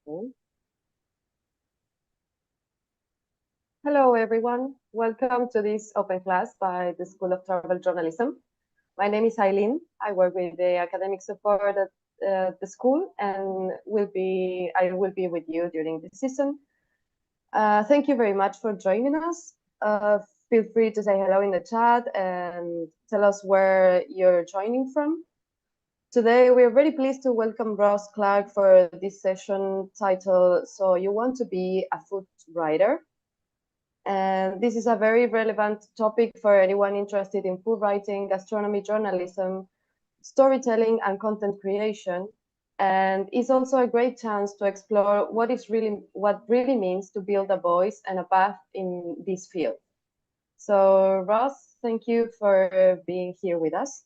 Okay. Hello, everyone. Welcome to this open class by the School of Travel Journalism. My name is Eileen. I work with the academic support at the school and I will be with you during this season. Thank you very much for joining us. Feel free to say hello in the chat and tell us where you're joining from. Today, we are very pleased to welcome Ross Clarke for this session titled, So You Want to Be a Food Writer? And this is a very relevant topic for anyone interested in food writing, gastronomy journalism, storytelling, and content creation. And it's also a great chance to explore what really means to build a voice and a path in this field. So Ross, thank you for being here with us.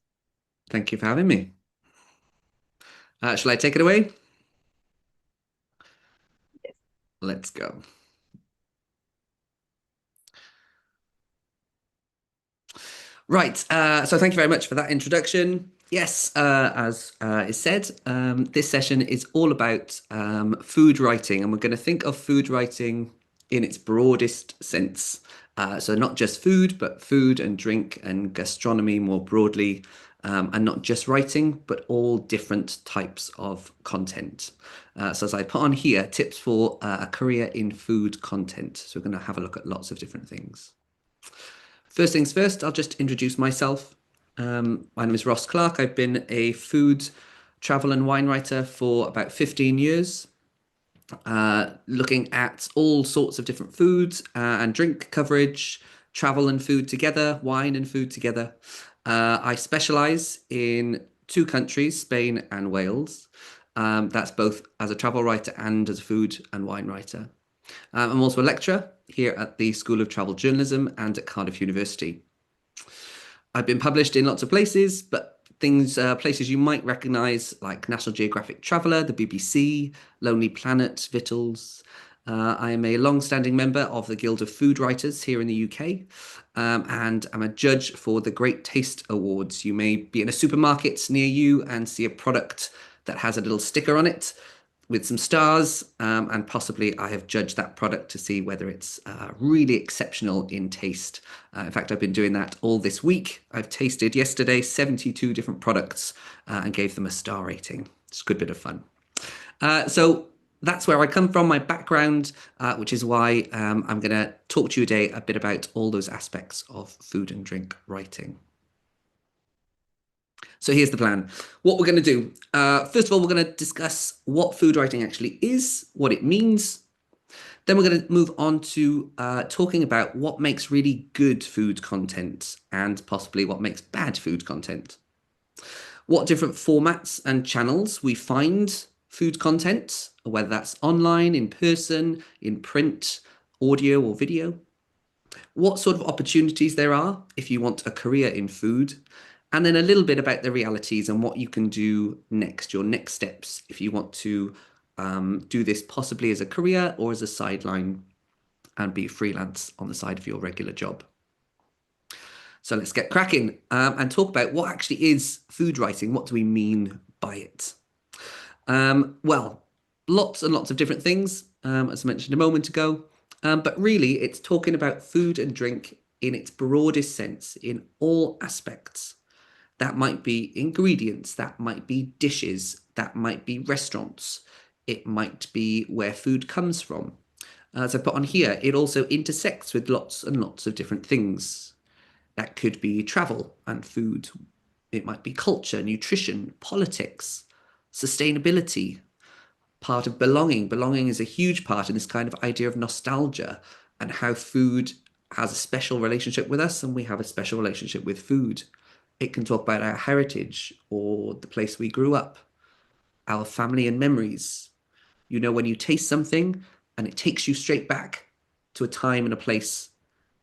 Thank you for having me. Shall I take it away? Yes. Let's go. Right, so thank you very much for that introduction. Yes, as is said, this session is all about food writing, and we're going to think of food writing in its broadest sense. So not just food, but food and drink and gastronomy more broadly, and not just writing, but all different types of content. So as I put on here, tips for a career in food content. So we're going to have a look at lots of different things. First things first, I'll just introduce myself. My name is Ross Clarke. I've been a food, travel and wine writer for about 15 years, looking at all sorts of different foods and drink coverage, travel and food together, wine and food together. I specialise in two countries, Spain and Wales. That's both as a travel writer and as a food and wine writer. I'm also a lecturer here at the School of Travel Journalism and at Cardiff University. I've been published in lots of places, but places you might recognise like National Geographic Traveller, the BBC, Lonely Planet, Vittles. I am a long-standing member of the Guild of Food Writers here in the UK, and I'm a judge for the Great Taste Awards. You may be in a supermarket near you and see a product that has a little sticker on it with some stars, and possibly I have judged that product to see whether it's really exceptional in taste. In fact, I've been doing that all this week. I've tasted yesterday 72 different products and gave them a star rating. It's a good bit of fun. So that's where I come from, my background, which is why I'm going to talk to you today a bit about all those aspects of food and drink writing. So here's the plan. What we're going to do, first of all, we're going to discuss what food writing actually is, what it means. Then we're going to move on to talking about what makes really good food content and possibly what makes bad food content. What different formats and channels we find food content, whether that's online, in person, in print, audio or video. What sort of opportunities there are if you want a career in food, and then a little bit about the realities and what you can do next, your next steps, if you want to do this possibly as a career or as a sideline and be freelance on the side of your regular job. So let's get cracking and talk about what actually is food writing. What do we mean by it? Well, lots and lots of different things, as I mentioned a moment ago. But really, it's talking about food and drink in its broadest sense, in all aspects. That might be ingredients, that might be dishes, that might be restaurants, it might be where food comes from. As I put on here, it also intersects with lots and lots of different things. That could be travel and food. It might be culture, nutrition, politics, sustainability, part of belonging. Belonging is a huge part in this kind of idea of nostalgia and how food has a special relationship with us and we have a special relationship with food. It can talk about our heritage or the place we grew up, our family and memories. You know, when you taste something and it takes you straight back to a time and a place,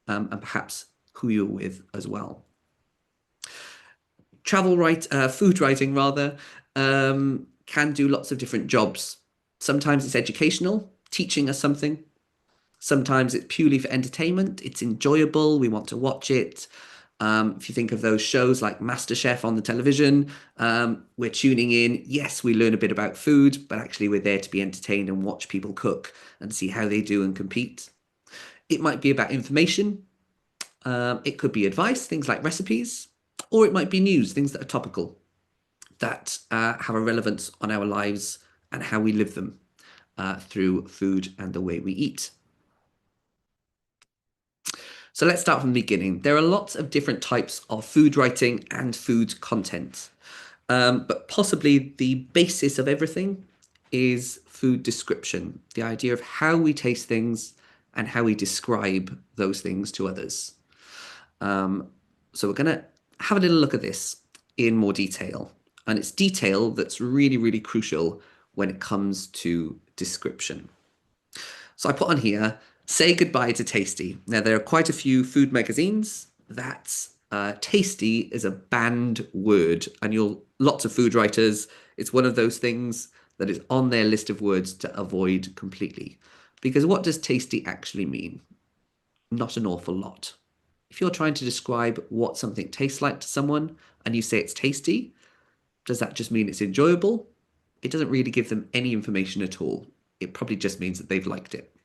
and perhaps who you're with as well. Food writing rather, can do lots of different jobs. Sometimes it's educational, teaching us something. Sometimes it's purely for entertainment. It's enjoyable. We want to watch it. If you think of those shows like MasterChef on the television, we're tuning in. Yes, we learn a bit about food, but actually we're there to be entertained and watch people cook and see how they do and compete. It might be about information. It could be advice, things like recipes, or it might be news, things that are topical, that have a relevance on our lives and how we live them through food and the way we eat. So let's start from the beginning. There are lots of different types of food writing and food content, but possibly the basis of everything is food description, the idea of how we taste things and how we describe those things to others. So we're going to have a little look at this in more detail. And it's detail that's really, really crucial when it comes to description. So I put on here, say goodbye to tasty. Now, there are quite a few food magazines that tasty is a banned word. And lots of food writers, it's one of those things that is on their list of words to avoid completely. Because what does tasty actually mean? Not an awful lot. If you're trying to describe what something tastes like to someone and you say it's tasty, does that just mean it's enjoyable? It doesn't really give them any information at all. It probably just means that they've liked it.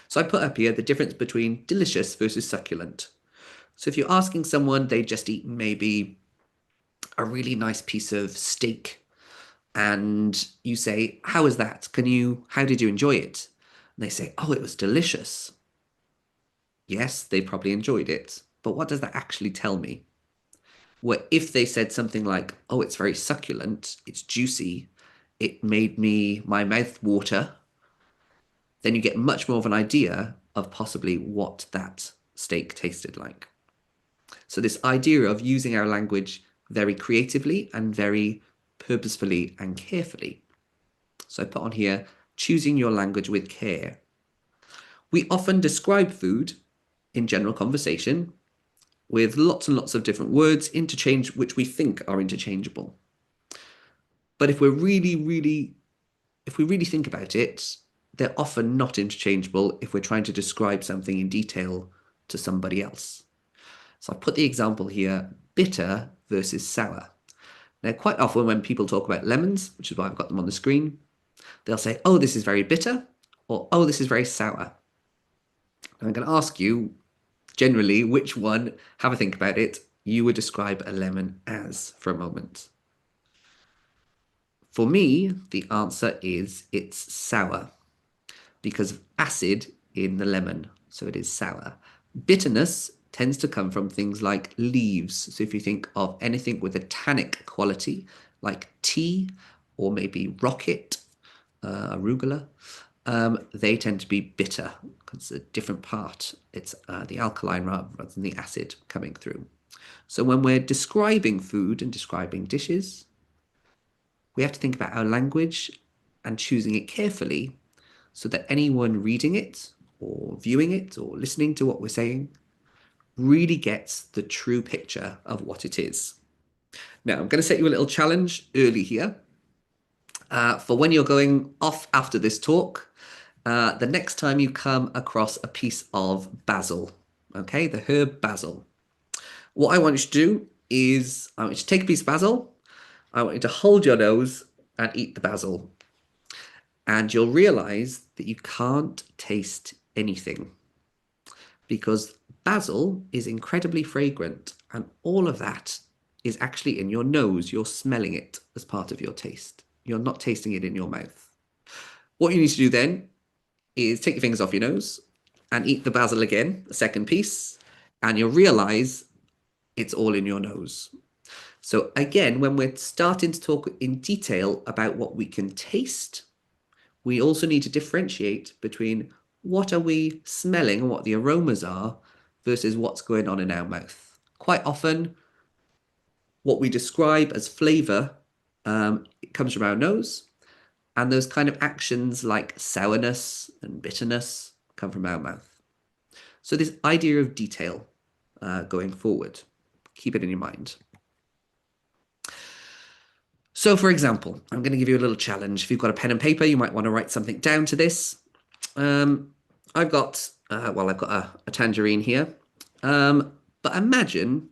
So I put up here the difference between delicious versus succulent. So if you're asking someone, they just eat maybe a really nice piece of steak and you say, how was that? How did you enjoy it? And they say, oh, it was delicious. Yes, they probably enjoyed it. But what does that actually tell me? Well, if they said something like, oh, it's very succulent, it's juicy, it made my mouth water, then you get much more of an idea of possibly what that steak tasted like. So this idea of using our language very creatively and very purposefully and carefully. So I put on here, choosing your language with care. We often describe food in general conversation with lots and lots of different words, which we think are interchangeable. But if we really think about it, they're often not interchangeable if we're trying to describe something in detail to somebody else. So I put the example here, bitter versus sour. Now, quite often when people talk about lemons, which is why I've got them on the screen, they'll say, oh, this is very bitter, or oh, this is very sour. And I'm going to ask you, generally, which one, have a think about it, you would describe a lemon as for a moment. For me, the answer is it's sour because of acid in the lemon, so it is sour. Bitterness tends to come from things like leaves. So if you think of anything with a tannic quality, like tea or maybe rocket, arugula, they tend to be bitter because it's a different part. It's the alkaline rather than the acid coming through. So when we're describing food and describing dishes, we have to think about our language and choosing it carefully so that anyone reading it or viewing it or listening to what we're saying really gets the true picture of what it is. Now, I'm going to set you a little challenge early here. For when you're going off after this talk, the next time you come across a piece of basil, okay, the herb basil, what I want you to do is I want you to take a piece of basil, I want you to hold your nose and eat the basil. And you'll realize that you can't taste anything because basil is incredibly fragrant and all of that is actually in your nose. You're smelling it as part of your taste. You're not tasting it in your mouth. What you need to do then is take your fingers off your nose and eat the basil again, a second piece, and you'll realize it's all in your nose. So again, when we're starting to talk in detail about what we can taste, we also need to differentiate between what are we smelling and what the aromas are versus what's going on in our mouth. Quite often, what we describe as flavor, it comes from our nose, and those kind of actions like sourness and bitterness come from our mouth. So this idea of detail going forward, keep it in your mind. So for example, I'm going to give you a little challenge. If you've got a pen and paper, you might want to write something down to this. I've got a tangerine here. But imagine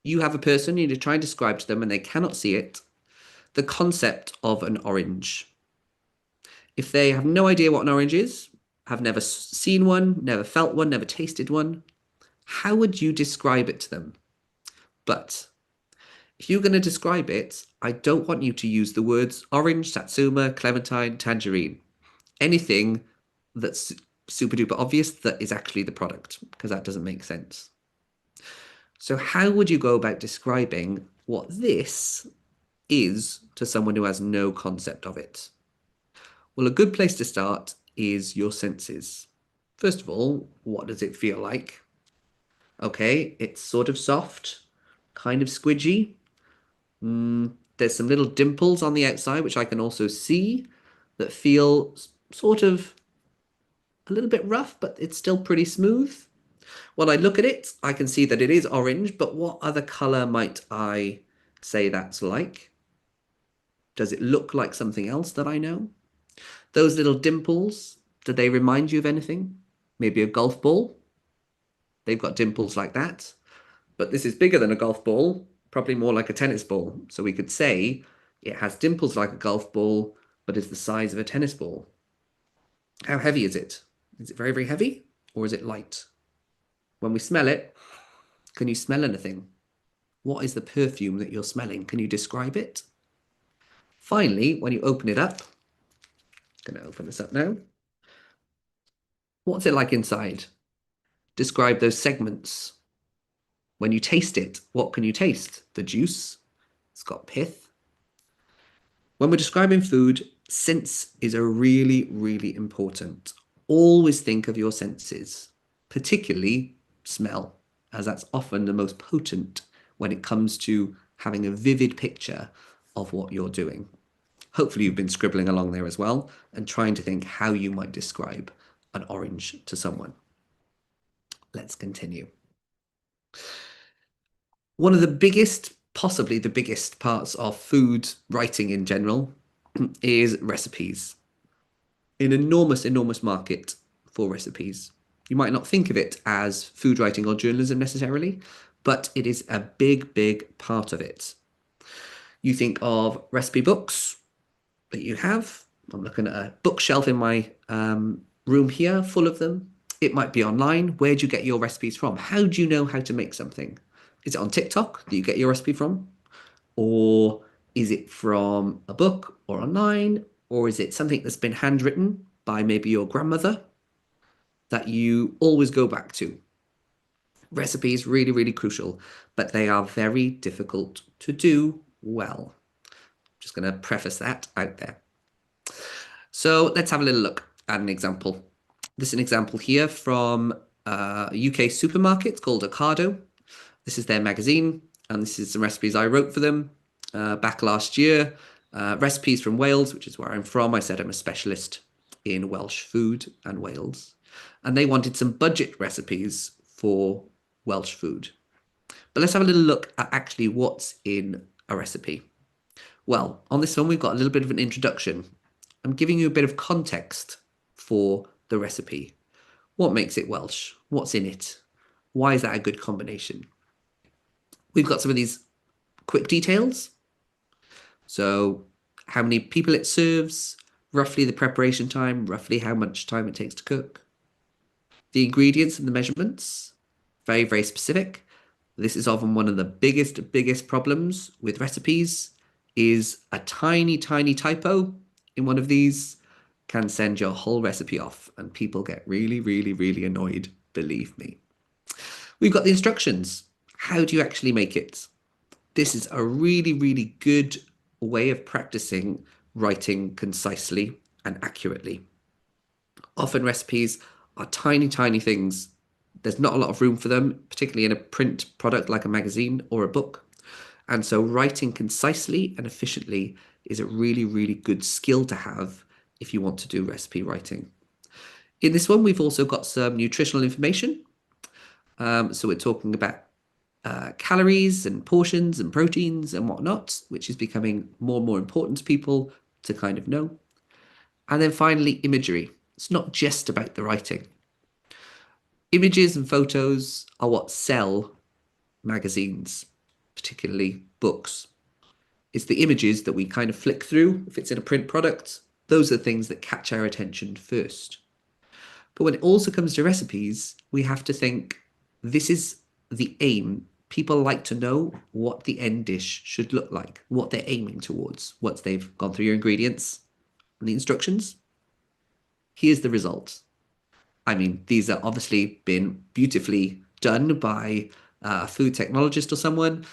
you have a person, you try and describe to them and they cannot see it, the concept of an orange. If they have no idea what an orange is, have never seen one, never felt one, never tasted one, how would you describe it to them? But if you're going to describe it, I don't want you to use the words orange, satsuma, clementine, tangerine. Anything that's super duper obvious that is actually the product, because that doesn't make sense. So, how would you go about describing what this is to someone who has no concept of it? Well, a good place to start is your senses. First of all, what does it feel like? Okay, it's sort of soft, kind of squidgy. There's some little dimples on the outside, which I can also see, that feel sort of a little bit rough, but it's still pretty smooth. When I look at it, I can see that it is orange, but what other color might I say that's like? Does it look like something else that I know? Those little dimples, do they remind you of anything? Maybe a golf ball? They've got dimples like that. But this is bigger than a golf ball, probably more like a tennis ball. So we could say it has dimples like a golf ball, but is the size of a tennis ball. How heavy is it? Is it very, very heavy? Or is it light? When we smell it, can you smell anything? What is the perfume that you're smelling? Can you describe it? Finally, when you open it up, I'm going to open this up now. What's it like inside? Describe those segments. When you taste it, what can you taste? The juice. It's got pith. When we're describing food, sense is a really, really important. Always think of your senses, particularly smell, as that's often the most potent when it comes to having a vivid picture of what you're doing. Hopefully you've been scribbling along there as well and trying to think how you might describe an orange to someone. Let's continue. One of the biggest, possibly the biggest parts of food writing in general is recipes. An enormous, enormous market for recipes. You might not think of it as food writing or journalism necessarily, but it is a big, big part of it. You think of recipe books that you have. I'm looking at a bookshelf in my room here full of them. It might be online. Where do you get your recipes from? How do you know how to make something? Is it on TikTok that you get your recipe from? Or is it from a book or online? Or is it something that's been handwritten by maybe your grandmother that you always go back to? Recipes really, really crucial, but they are very difficult to do well. Just going to preface that out there. So let's have a little look at an example. This is an example here from a UK supermarket called Ocado. This is their magazine, and this is some recipes I wrote for them back last year. Recipes from Wales, which is where I'm from. I said I'm a specialist in Welsh food and Wales. And they wanted some budget recipes for Welsh food. But let's have a little look at actually what's in a recipe. Well, on this one, we've got a little bit of an introduction. I'm giving you a bit of context for the recipe. What makes it Welsh? What's in it? Why is that a good combination? We've got some of these quick details. So how many people it serves, roughly the preparation time, roughly how much time it takes to cook. The ingredients and the measurements, very, very specific. This is often one of the biggest problems with recipes is a tiny, tiny typo in one of these can send your whole recipe off and people get really, really, really annoyed, believe me. We've got the instructions. How do you actually make it? This is a really, really good way of practicing writing concisely and accurately. Often recipes are tiny, tiny things. There's not a lot of room for them, particularly in a print product like a magazine or a book. And so writing concisely and efficiently is a really, really good skill to have if you want to do recipe writing. In this one, we've also got some nutritional information. So we're talking about calories and portions and proteins and whatnot, which is becoming more and more important to people to kind of know. And then finally, imagery. It's not just about the writing. Images and photos are what sell magazines, particularly books. It's the images that we kind of flick through if it's in a print product. Those are the things that catch our attention first. But when it also comes to recipes, we have to think this is the aim. People like to know what the end dish should look like, what they're aiming towards. Once they've gone through your ingredients and the instructions, here's the result. I mean, these are obviously been beautifully done by a food technologist or someone,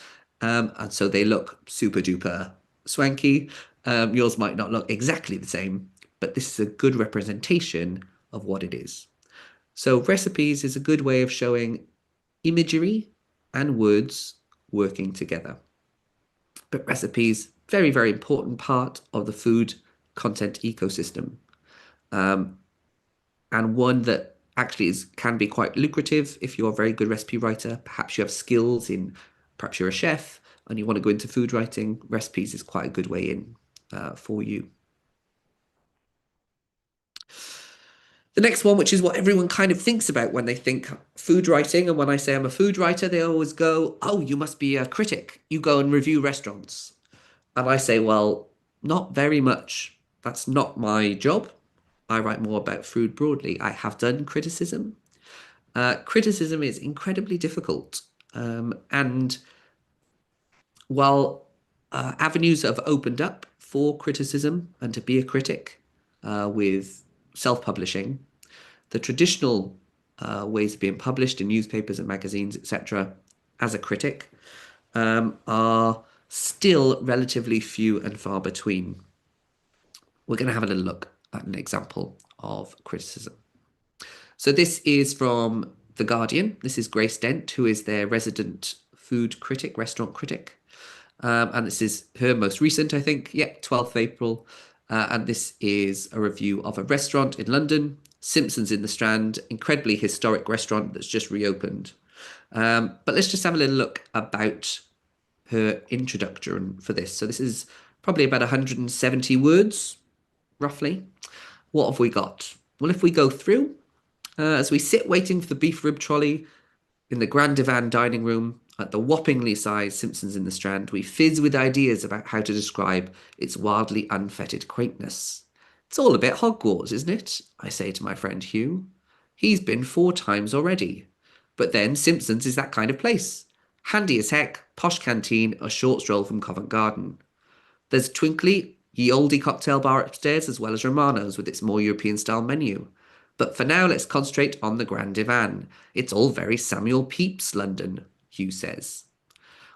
and so they look super duper swanky. Yours might not look exactly the same, but this is a good representation of what it is. So recipes is a good way of showing imagery and words working together. But recipes, very, very important part of the food content ecosystem. And one that actually can be quite lucrative if you're a very good recipe writer. Perhaps you have skills in, perhaps you're a chef and you want to go into food writing. Recipes is quite a good way in for you. The next one, which is what everyone kind of thinks about when they think food writing, and when I say I'm a food writer, they always go, "Oh, you must be a critic. You go and review restaurants." And I say, well, not very much. That's not my job. I write more about food broadly. I have done criticism. Criticism is incredibly difficult. And while avenues have opened up for criticism and to be a critic with self-publishing, the traditional ways of being published in newspapers and magazines, etc., as a critic, are still relatively few and far between. We're going to have a little look at an example of criticism. So this is from The Guardian. This is Grace Dent, who is their resident food critic, restaurant critic. And this is her most recent, I think. Yeah, 12th of April. And this is a review of a restaurant in London, Simpsons in the Strand, incredibly historic restaurant that's just reopened. But let's just have a little look about her introduction for this. So this is probably about 170 words, roughly. What have we got? Well, if we go through, as we sit waiting for the beef rib trolley in the Grand Divan dining room at the whoppingly sized Simpsons in the Strand, we fizz with ideas about how to describe its wildly unfettered quaintness. It's all a bit Hogwarts, isn't it? I say to my friend Hugh. He's been 4 times already. But then Simpsons is that kind of place. Handy as heck, posh canteen, a short stroll from Covent Garden. There's Twinkly, ye olde cocktail bar upstairs, as well as Romano's with its more European-style menu. But for now, let's concentrate on the Grand Divan. It's all very Samuel Pepys, London, Hugh says.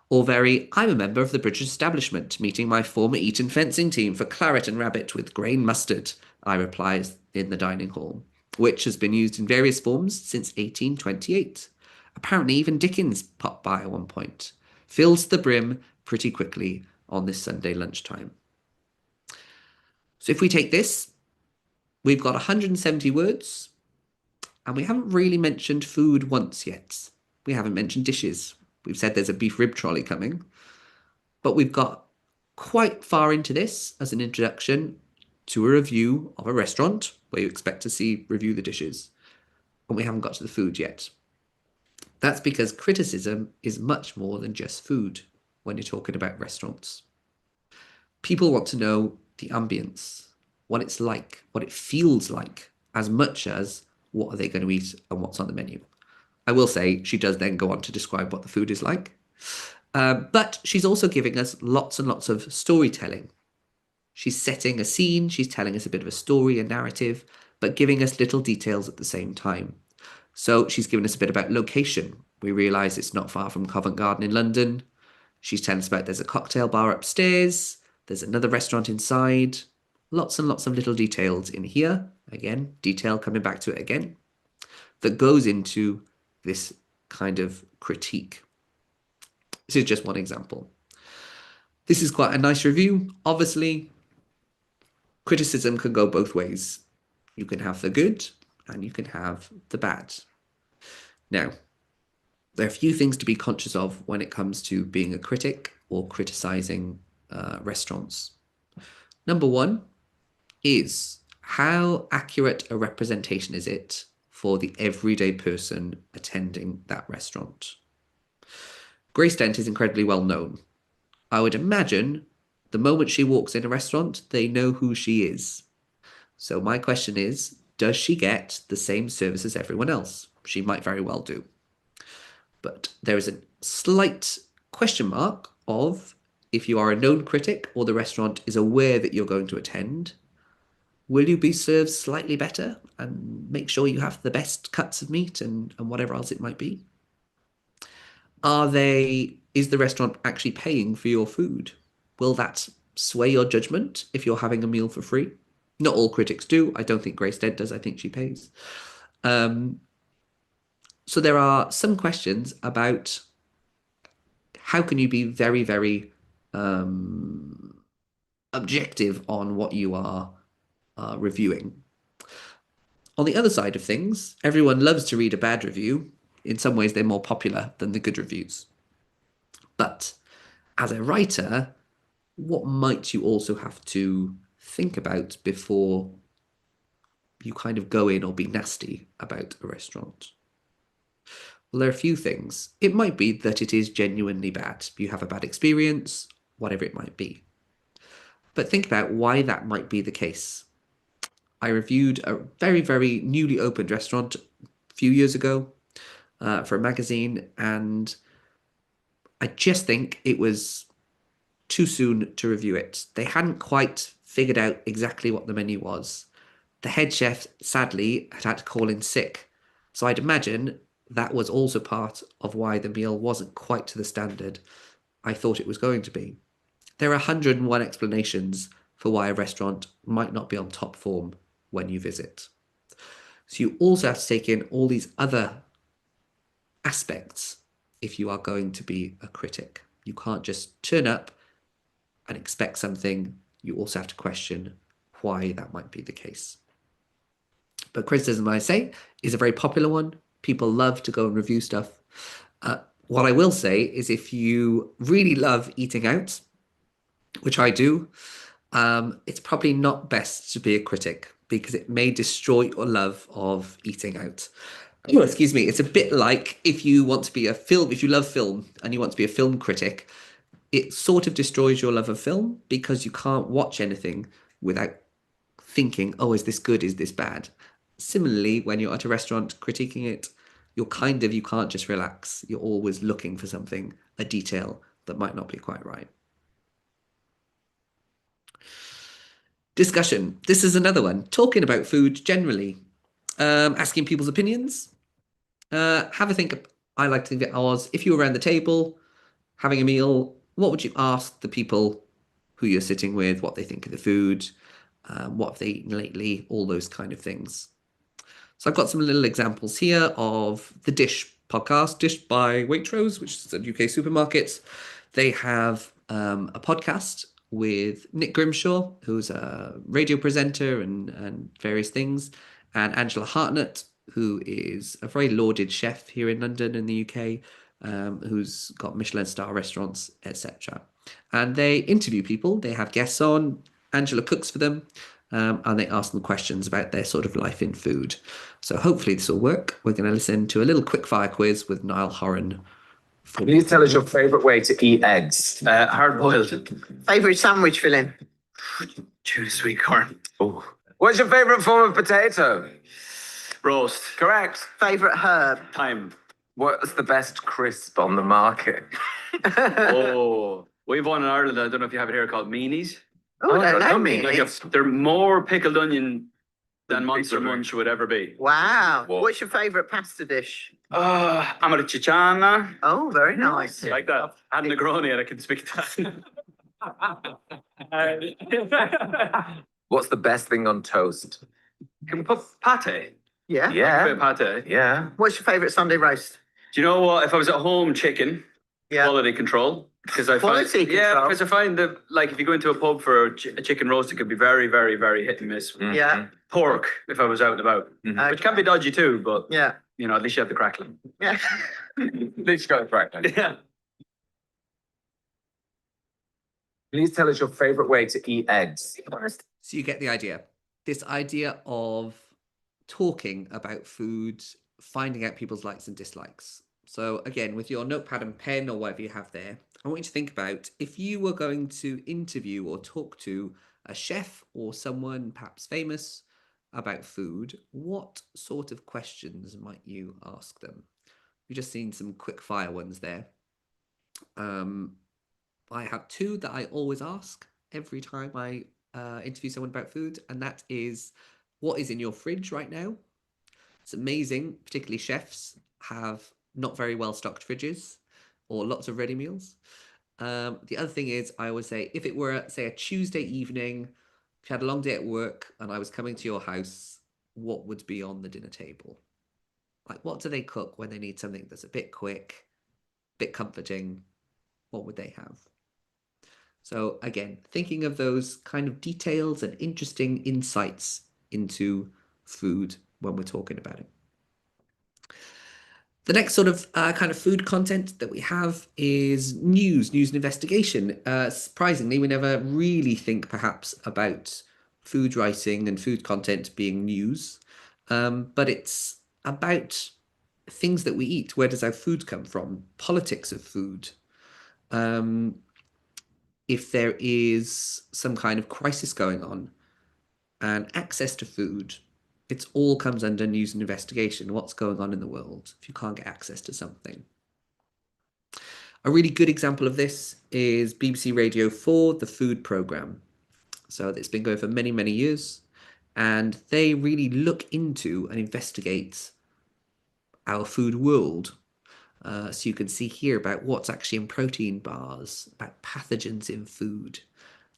Or very, I'm a member of the British establishment, meeting my former Eton fencing team for claret and rabbit with grain mustard, I reply in the dining hall, which has been used in various forms since 1828. Apparently even Dickens popped by at one point. Fills the brim pretty quickly on this Sunday lunchtime. So if we take this, we've got 170 words, and we haven't really mentioned food once yet. We haven't mentioned dishes. We've said there's a beef rib trolley coming, but we've got quite far into this as an introduction to a review of a restaurant where you expect to see review the dishes, and we haven't got to the food yet. That's because criticism is much more than just food when you're talking about restaurants. People want to know the ambience, what it's like, what it feels like, as much as what are they going to eat and what's on the menu. I will say she does then go on to describe what the food is like. But she's also giving us lots and lots of storytelling. She's setting a scene, she's telling us a bit of a story, a narrative, but giving us little details at the same time. So she's given us a bit about location. We realise it's not far from Covent Garden in London. She's telling us about there's a cocktail bar upstairs, there's another restaurant inside. Lots and lots of little details in here. Again, detail coming back to it again. That goes into this kind of critique. This is just one example. This is quite a nice review. Obviously, criticism can go both ways. You can have the good and you can have the bad. Now, there are a few things to be conscious of when it comes to being a critic or criticizing restaurants. Number one is how accurate a representation is it for the everyday person attending that restaurant. Grace Dent is incredibly well known. I would imagine the moment she walks in a restaurant, they know who she is. So my question is, does she get the same service as everyone else? She might very well do. But there is a slight question mark of if you are a known critic or the restaurant is aware that you're going to attend, will you be served slightly better and make sure you have the best cuts of meat and whatever else it might be? Is the restaurant actually paying for your food? Will that sway your judgment if you're having a meal for free? Not all critics do. I don't think Grace Dent does. I think she pays. So there are some questions about how can you be very, very objective on what you are reviewing. On the other side of things, everyone loves to read a bad review. In some ways, they're more popular than the good reviews. But as a writer, what might you also have to think about before you kind of go in or be nasty about a restaurant? Well, there are a few things. It might be that it is genuinely bad. You have a bad experience, whatever it might be. But think about why that might be the case. I reviewed a very, very newly opened restaurant a few years ago for a magazine, and I just think it was too soon to review it. They hadn't quite figured out exactly what the menu was. The head chef, sadly, had to call in sick. So I'd imagine that was also part of why the meal wasn't quite to the standard I thought it was going to be. There are 101 explanations for why a restaurant might not be on top form when you visit. So you also have to take in all these other aspects if you are going to be a critic. You can't just turn up and expect something. You also have to question why that might be the case. But criticism, I say, is a very popular one. People love to go and review stuff. What I will say is if you really love eating out, which I do, it's probably not best to be a critic because it may destroy your love of eating out. Oh, excuse me. It's a bit like if you want to be if you love film and you want to be a film critic, it sort of destroys your love of film because you can't watch anything without thinking, oh, is this good? Is this bad? Similarly, when you're at a restaurant critiquing it, you can't just relax. You're always looking for something, a detail that might not be quite right. Discussion. This is another one. Talking about food generally. Asking people's opinions. Have a think. I like to think of it as if you were around the table having a meal, what would you ask the people who you're sitting with, what they think of the food, what have they eaten lately, all those kind of things. So I've got some little examples here of the Dish podcast, Dish by Waitrose, which is at UK supermarkets. They have a podcast with Nick Grimshaw, who's a radio presenter and various things, and Angela Hartnett, who is a very lauded chef here in London in the UK, who's got Michelin star restaurants, etc. And they interview people. They have guests on. Angela cooks for them, and they ask them questions about their sort of life in food. So hopefully this will work. We're going to listen to a little quick fire quiz with Niall Horan. Please tell us your favourite way to eat eggs. Hard boiled. Favourite sandwich filling? Tuna sweet corn. Oh. What's your favourite form of potato? Roast. Correct. Favourite herb? Thyme. What's the best crisp on the market? Oh, we've one in Ireland. I don't know if you have it here called meanies. Oh, I don't know meanies. meanies. They're more pickled onion than Monster Munch would ever be. Wow. Whoa. What's your favourite pasta dish? Amatriciana. Oh, very nice. Like that. And Negroni, and I can speak that. What's the best thing on toast? Can we put pate? Yeah. A bit Yeah. of pate. Yeah. What's your favourite Sunday roast? Do you know what? If I was at home, chicken. Yeah. Quality control. Because I Quality find, control? Yeah, because I find that, like, if you go into a pub for a chicken roast, it could be very, very, very hit and miss. Yeah. Pork, if I was out and about, which can be dodgy too, but Yeah. you know, at least you have the crackling. Yeah. At least you got it right then. Yeah. Please tell us your favourite way to eat eggs. So you get the idea. This idea of talking about food, finding out people's likes and dislikes. So again, with your notepad and pen or whatever you have there, I want you to think about if you were going to interview or talk to a chef or someone perhaps famous about food, what sort of questions might you ask them? We've just seen some quick fire ones there. I have two that I always ask every time I interview someone about food, and that is, what is in your fridge right now? It's amazing, particularly chefs have not very well stocked fridges or lots of ready meals. The other thing is, I always say, if it were, say, a Tuesday evening, if you had a long day at work and I was coming to your house, what would be on the dinner table? Like, what do they cook when they need something that's a bit quick, a bit comforting? What would they have? So again, thinking of those kind of details and interesting insights into food when we're talking about it. The next sort of kind of food content that we have is news and investigation. Surprisingly, we never really think perhaps about food writing and food content being news, but it's about things that we eat. Where does our food come from? Politics of food. If there is some kind of crisis going on and access to food, it all comes under news and investigation. What's going on in the world if you can't get access to something? A really good example of this is BBC Radio 4, the food programme. So it's been going for many, many years, and they really look into and investigate our food world. So you can see here about what's actually in protein bars, about pathogens in food.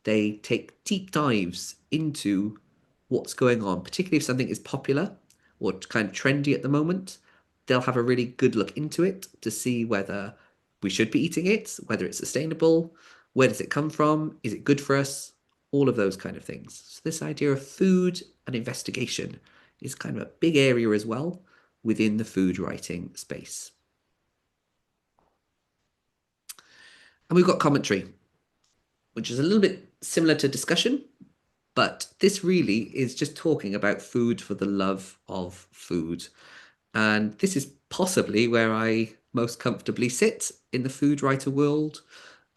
They take deep dives into what's going on, particularly if something is popular or kind of trendy at the moment. They'll have a really good look into it to see whether we should be eating it, whether it's sustainable, where does it come from, is it good for us, all of those kind of things. So this idea of food and investigation is kind of a big area as well within the food writing space. And we've got commentary, which is a little bit similar to discussion, but this really is just talking about food for the love of food. And this is possibly where I most comfortably sit in the food writer world.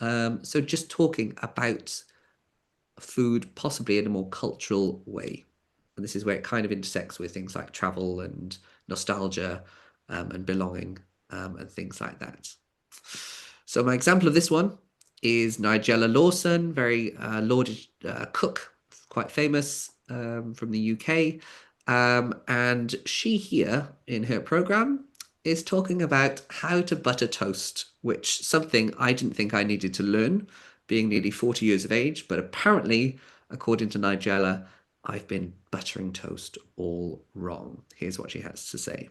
So just talking about food possibly in a more cultural way. And this is where it kind of intersects with things like travel and nostalgia and belonging and things like that. So my example of this one is Nigella Lawson, very lauded cook, quite famous from the UK. And she here in her program is talking about how to butter toast, which something I didn't think I needed to learn, being nearly 40 years of age. But apparently, according to Nigella, I've been buttering toast all wrong. Here's what she has to say.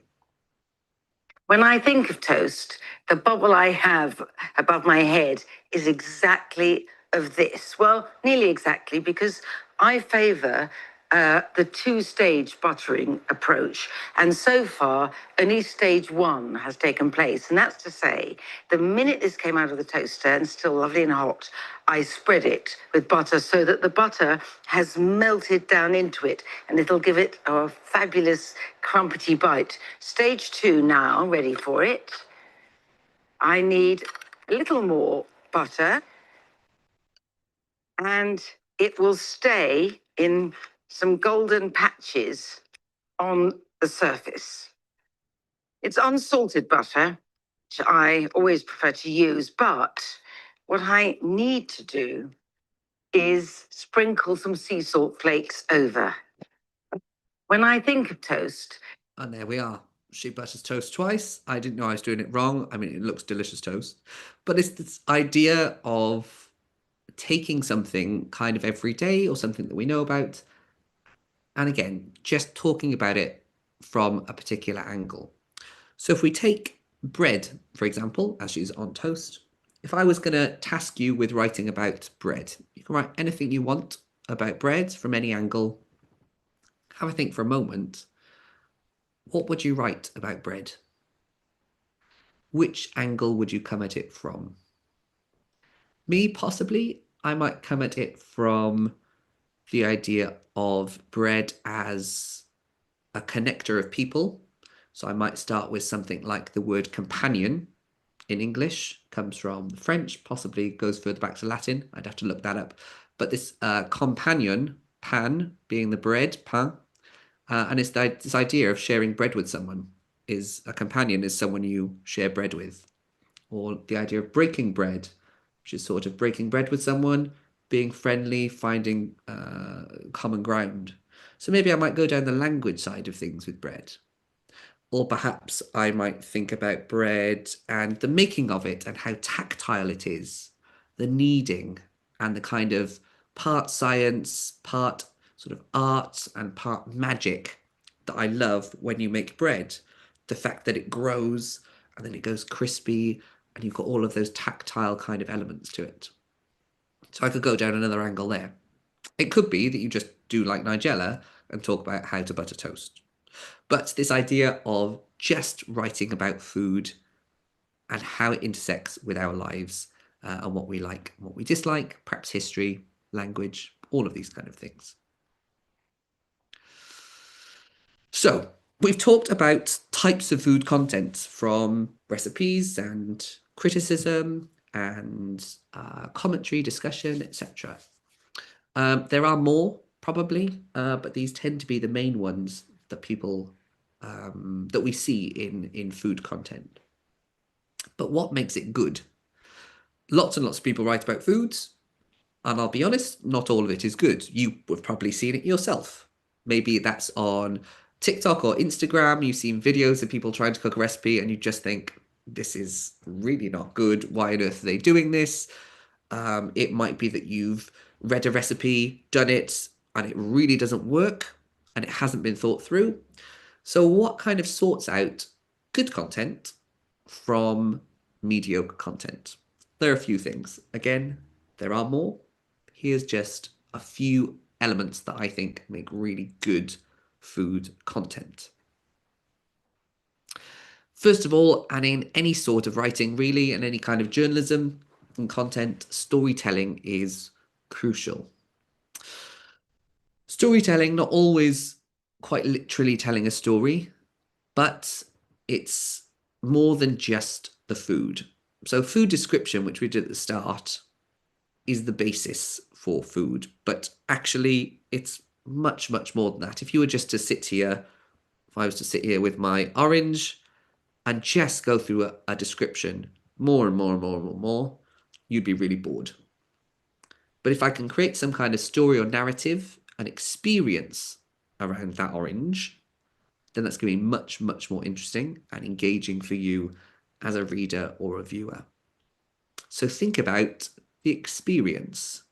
When I think of toast, the bubble I have above my head is exactly of this. Well, nearly exactly, because I favour the two-stage buttering approach. And so far, only stage one has taken place. And that's to say, the minute this came out of the toaster and still lovely and hot, I spread it with butter so that the butter has melted down into it and it'll give it a fabulous crumpety bite. Stage two now, ready for it. I need a little more butter and it will stay in some golden patches on the surface. It's unsalted butter, which I always prefer to use, but what I need to do is sprinkle some sea salt flakes over. When I think of toast... And there we are. She butters toast twice. I didn't know I was doing it wrong. I mean, it looks delicious toast. But it's this idea of taking something kind of every day or something that we know about, and again, just talking about it from a particular angle. So if we take bread, for example, as she's on toast, if I was going to task you with writing about bread, you can write anything you want about bread from any angle. Have a think for a moment. What would you write about bread? Which angle would you come at it from? Me, possibly, I might come at it from the idea of bread as a connector of people. So I might start with something like the word companion in English, comes from French, possibly goes further back to Latin. I'd have to look that up. But this companion, pan being the bread, pain, and it's this idea of sharing bread with someone. Is a companion is someone you share bread with. Or the idea of breaking bread, which is sort of breaking bread with someone, being friendly, finding common ground. So maybe I might go down the language side of things with bread. Or perhaps I might think about bread and the making of it and how tactile it is, the kneading and the kind of part science, part sort of art and part magic that I love when you make bread. The fact that it grows and then it goes crispy and you've got all of those tactile kind of elements to it. So I could go down another angle there. It could be that you just do like Nigella and talk about how to butter toast. But this idea of just writing about food and how it intersects with our lives and what we like, what we dislike, perhaps history, language, all of these kind of things. So we've talked about types of food content, from recipes and criticism and commentary, discussion, etc. There are more probably, but these tend to be the main ones that people that we see in food content. But what makes it good? Lots and lots of people write about foods, and I'll be honest, not all of it is good. You have probably seen it yourself. Maybe that's on TikTok or Instagram. You've seen videos of people trying to cook a recipe and you just think, this is really not good. Why on earth are they doing this? It might be that you've read a recipe, done it, and it really doesn't work and it hasn't been thought through. So what kind of sorts out good content from mediocre content? There are a few things. Again, there are more. Here's just a few elements that I think make really good food content. First of all, and in any sort of writing really, and any kind of journalism and content, storytelling is crucial. Storytelling, not always quite literally telling a story, but it's more than just the food. So food description, which we did at the start, is the basis for food, but actually it's much, much more than that. If you were just to sit here, if I was to sit here with my orange and just go through a description more and more and more and more, you'd be really bored. But if I can create some kind of story or narrative, an experience around that orange, then that's going to be much, much more interesting and engaging for you as a reader or a viewer. So think about the experience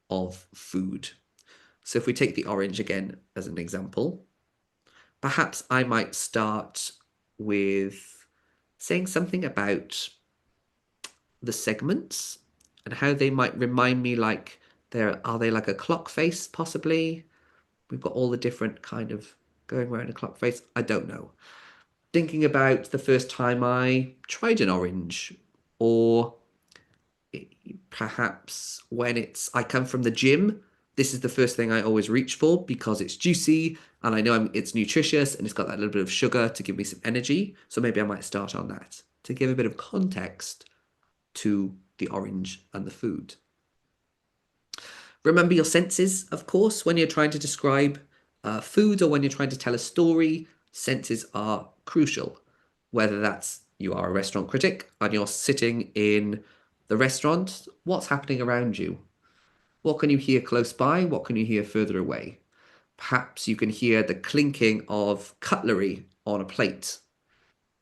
of food. So if we take the orange again as an example, perhaps I might start with saying something about the segments and how they might remind me, like, are they like a clock face possibly? We've got all the different kind of going around a clock face. I don't know. Thinking about the first time I tried an orange, or perhaps when I come from the gym, this is the first thing I always reach for because it's juicy and I know it's nutritious and it's got that little bit of sugar to give me some energy. So maybe I might start on that to give a bit of context to the orange and the food. Remember your senses, of course, when you're trying to describe food or when you're trying to tell a story. Senses are crucial, whether that's you are a restaurant critic and you're sitting in the restaurant, what's happening around you? What can you hear close by? What can you hear further away? Perhaps you can hear the clinking of cutlery on a plate.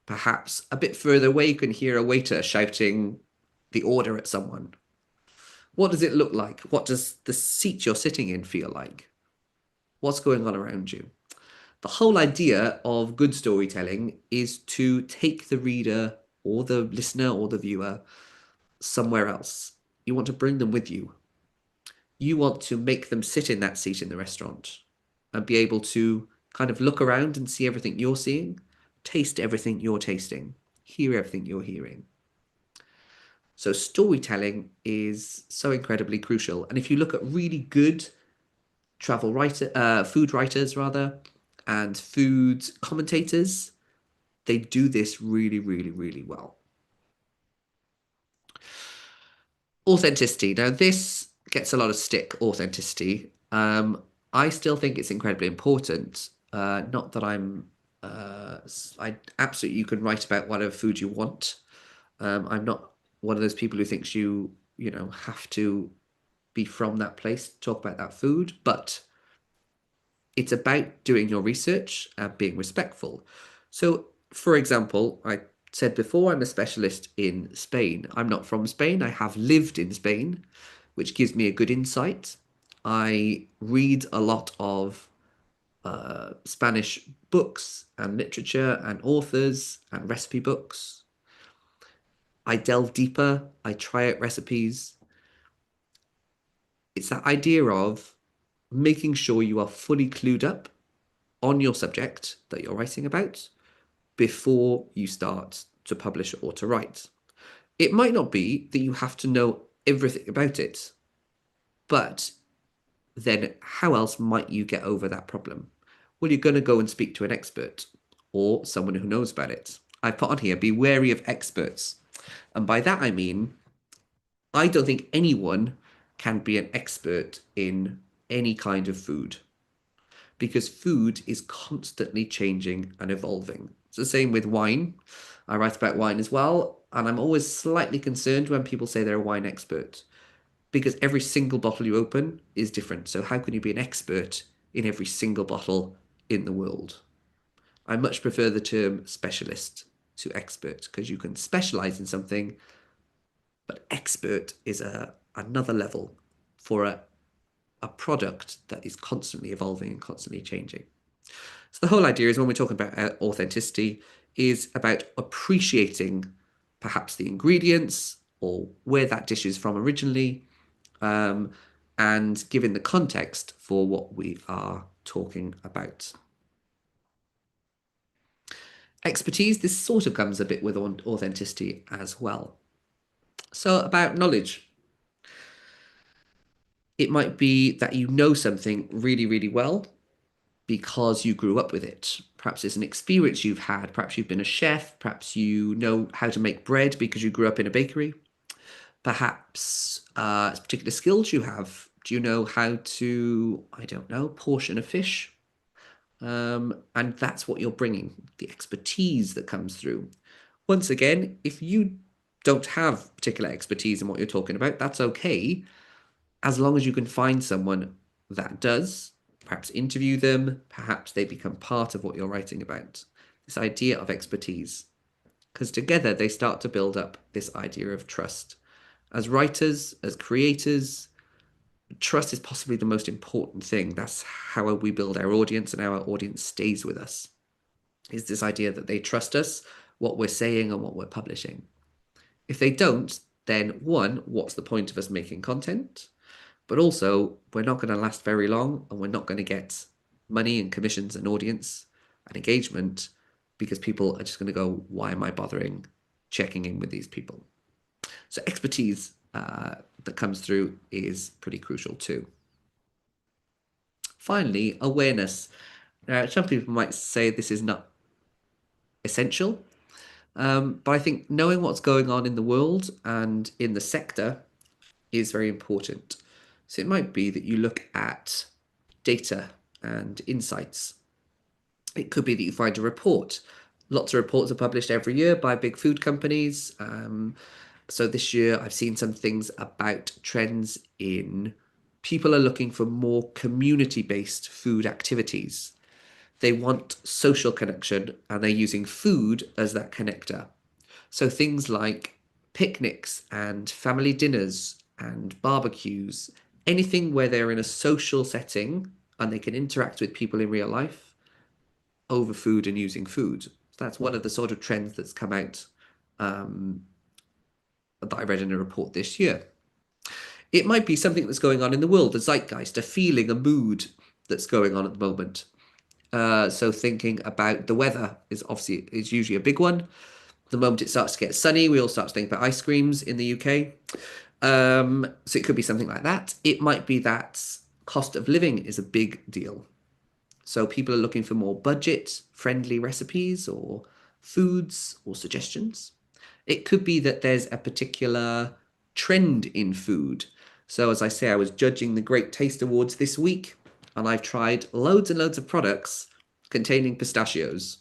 Perhaps a bit further away you can hear a waiter shouting the order at someone. What does it look like? What does the seat you're sitting in feel like? What's going on around you? The whole idea of good storytelling is to take the reader or the listener or the viewer somewhere else. You want to bring them with you. You want to make them sit in that seat in the restaurant and be able to kind of look around and see everything you're seeing, taste everything you're tasting, hear everything you're hearing. So storytelling is so incredibly crucial. And if you look at really good food writers rather, and food commentators, they do this really, really, really well. Authenticity. Now, this gets a lot of stick, authenticity. I still think it's incredibly important. Not that I absolutely, you can write about whatever food you want. I'm not one of those people who thinks you have to be from that place to talk about that food, but it's about doing your research and being respectful. So, for example, I said before, I'm a specialist in Spain. I'm not from Spain. I have lived in Spain, which gives me a good insight. I read a lot of Spanish books and literature and authors and recipe books. I delve deeper. I try out recipes. It's that idea of making sure you are fully clued up on your subject that you're writing about before you start to publish or to write. It might not be that you have to know everything about it, but then how else might you get over that problem? Well, you're going to go and speak to an expert or someone who knows about it. I put on here, be wary of experts. And by that I mean, I don't think anyone can be an expert in any kind of food, because food is constantly changing and evolving. It's the same with wine. I write about wine as well, and I'm always slightly concerned when people say they're a wine expert, because every single bottle you open is different. So how can you be an expert in every single bottle in the world? I much prefer the term specialist to expert, because you can specialize in something, but expert is another level for a product that is constantly evolving and constantly changing. So the whole idea is, when we're talking about authenticity, is about appreciating perhaps the ingredients or where that dish is from originally, and giving the context for what we are talking about. Expertise, this sort of comes a bit with authenticity as well. So about knowledge. It might be that you know something really, really well because you grew up with it. Perhaps it's an experience you've had. Perhaps you've been a chef. Perhaps you know how to make bread because you grew up in a bakery. Perhaps it's particular skills you have. Do you know how to, I don't know, portion a fish? And that's what you're bringing, the expertise that comes through. Once again, if you don't have particular expertise in what you're talking about, that's okay, as long as you can find someone that does. Perhaps interview them, perhaps they become part of what you're writing about. This idea of expertise, because together they start to build up this idea of trust. As writers, as creators, trust is possibly the most important thing. That's how we build our audience, and our audience stays with us. Is this idea that they trust us, what we're saying and what we're publishing. If they don't, then one, what's the point of us making content? But also, we're not going to last very long, and we're not going to get money and commissions and audience and engagement, because people are just going to go, why am I bothering checking in with these people? So expertise that comes through is pretty crucial too. Finally, awareness. Now, some people might say this is not essential, but I think knowing what's going on in the world and in the sector is very important. So it might be that you look at data and insights. It could be that you find a report. Lots of reports are published every year by big food companies. So this year I've seen some things about trends in people are looking for more community-based food activities. They want social connection, and they're using food as that connector. So things like picnics and family dinners and barbecues, anything where they're in a social setting and they can interact with people in real life over food and using food. That's one of the sort of trends that's come out that I read in a report this year. It might be something that's going on in the world, a zeitgeist, a feeling, a mood that's going on at the moment. So thinking about the weather is usually a big one. The moment it starts to get sunny, we all start to think about ice creams in the UK. So it could be something like that. It might be that cost of living is a big deal. So people are looking for more budget-friendly recipes or foods or suggestions. It could be that there's a particular trend in food. So as I say, I was judging the Great Taste Awards this week, and I've tried loads and loads of products containing pistachios.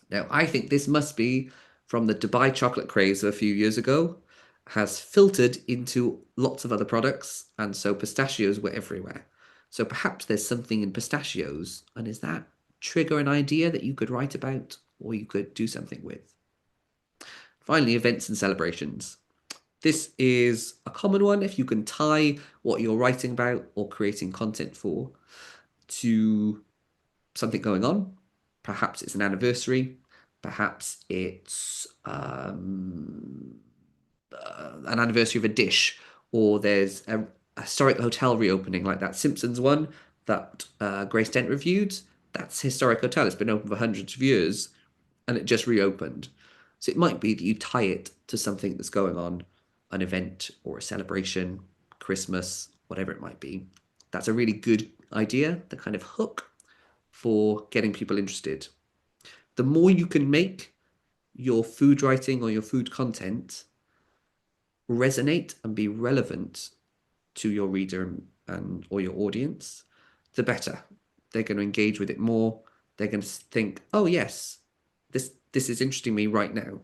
Now, I think this must be from the Dubai chocolate craze of a few years ago, has filtered into lots of other products, and so pistachios were everywhere. So perhaps there's something in pistachios, and is that trigger an idea that you could write about or you could do something with? Finally, events and celebrations. This is a common one if you can tie what you're writing about or creating content for to something going on. Perhaps it's an anniversary, perhaps it's an anniversary of a dish, or there's a historic hotel reopening like that Simpsons one that Grace Dent reviewed. That's a historic hotel. It's been open for hundreds of years and it just reopened. So it might be that you tie it to something that's going on, an event or a celebration, Christmas, whatever it might be. That's a really good idea, the kind of hook for getting people interested. The more you can make your food writing or your food content resonate and be relevant to your reader and or your audience, the better. They're going to engage with it more. They're going to think, oh yes, this is interesting me right now.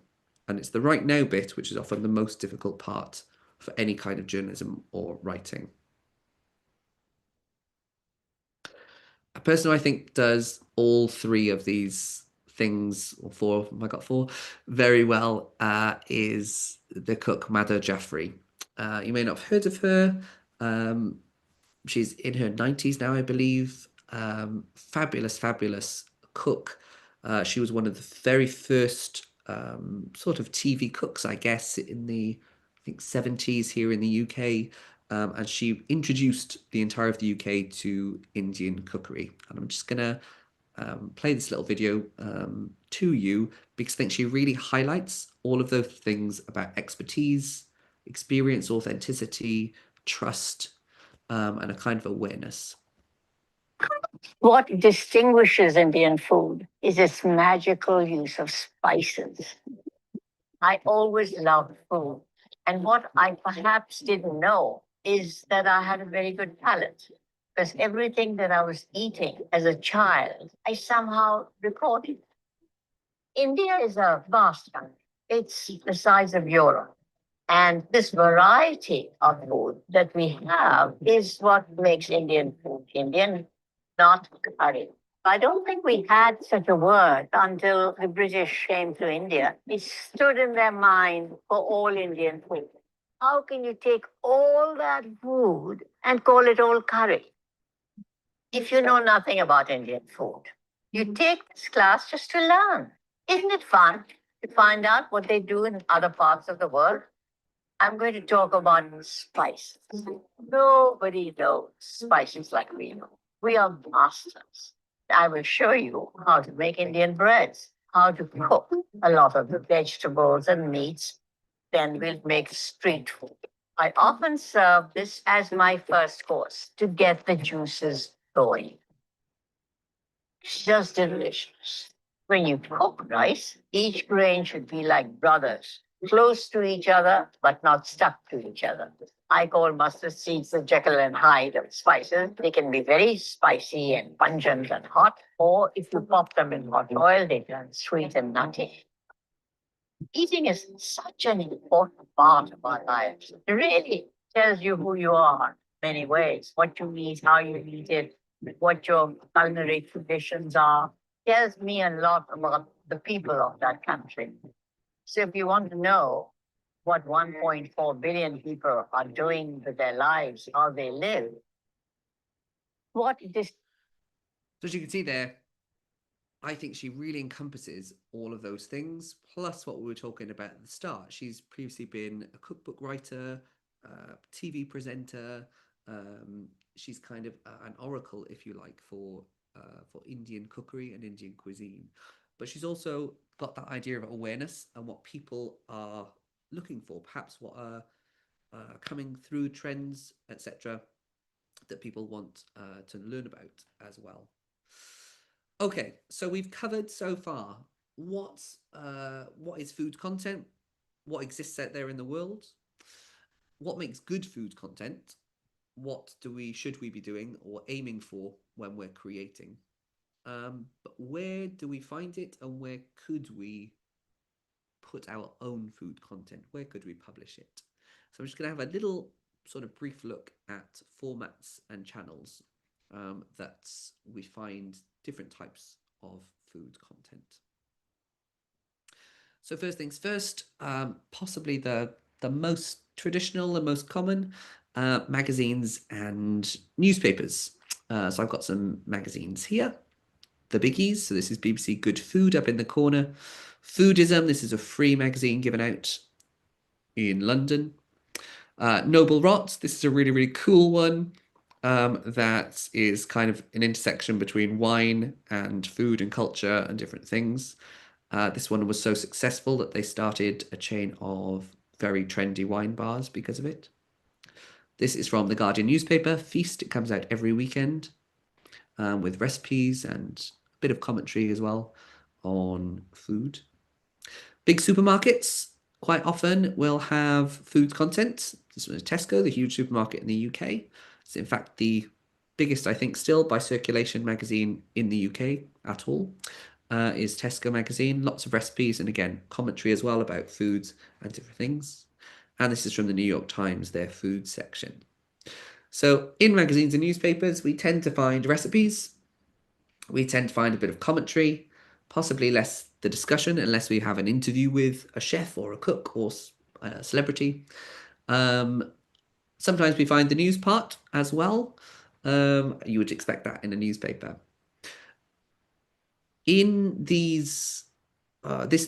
And it's the right now bit which is often the most difficult part for any kind of journalism or writing. A person who I think does all three of these things, or four, I got four, very well is the cook Madhur Jaffrey. You may not have heard of her. She's in her 90s now, I believe. Fabulous, fabulous cook. She was one of the very first sort of TV cooks, I guess, in the, I think, 70s here in the UK. And she introduced the entire of the UK to Indian cookery. And I'm just going to play this little video to you because I think she really highlights all of those things about expertise, experience, authenticity, trust, and a kind of awareness. What distinguishes Indian food is its magical use of spices. I always loved food. And what I perhaps didn't know is that I had a very good palate because everything that I was eating as a child, I somehow recorded. India is a vast country. It's the size of Europe. And this variety of food that we have is what makes Indian food Indian, not curry. I don't think we had such a word until the British came to India. It stood in their mind for all Indian food. How can you take all that food and call it all curry? If you know nothing about Indian food, you take this class just to learn. Isn't it fun to find out what they do in other parts of the world? I'm going to talk about spices. Nobody knows spices like we know. We are masters. I will show you how to make Indian breads, how to cook a lot of the vegetables and meats. Then we'll make street food. I often serve this as my first course to get the juices going. It's just delicious. When you cook rice, each grain should be like brothers, close to each other, but not stuck to each other. I call mustard seeds the Jekyll and Hyde of spices. They can be very spicy and pungent and hot, or if you pop them in hot oil, they turn sweet and nutty. Eating is such an important part of our lives. It really tells you who you are in many ways, what you eat, how you eat it, what your culinary traditions are. Tells me a lot about the people of that country. So if you want to know what 1.4 billion people are doing with their lives, how they live, what this. So as you can see there, I think she really encompasses all of those things, plus what we were talking about at the start. She's previously been a cookbook writer, TV presenter. She's kind of an oracle, if you like, for Indian cookery and Indian cuisine. But she's also got that idea of awareness and what people are looking for, perhaps what are coming through trends, etc., that people want to learn about as well. Okay, so we've covered so far what is food content, what exists out there in the world, what makes good food content, what should we be doing or aiming for when we're creating. But where do we find it, and where could we put our own food content? Where could we publish it? So I'm just going to have a little sort of brief look at formats and channels that we find different types of food content. So first things first, possibly the most traditional and most common, magazines and newspapers. So I've got some magazines here. The biggies, so this is BBC Good Food up in the corner. Foodism, this is a free magazine given out in London. Noble Rot, this is a really, really cool one that is kind of an intersection between wine and food and culture and different things. This one was so successful that they started a chain of very trendy wine bars because of it. This is from the Guardian newspaper, Feast. It comes out every weekend with recipes and a bit of commentary as well on food. Big supermarkets quite often will have food content. This one is Tesco, the huge supermarket in the UK. It's in fact the biggest, I think, still by circulation magazine in the UK at all. Is Tesco magazine. Lots of recipes and again commentary as well about foods and different things. And this is from the New York Times, their food section. So in magazines and newspapers, we tend to find recipes. We tend to find a bit of commentary, possibly less the discussion unless we have an interview with a chef or a cook or a celebrity. Sometimes we find the news part as well. You would expect that in a newspaper. In these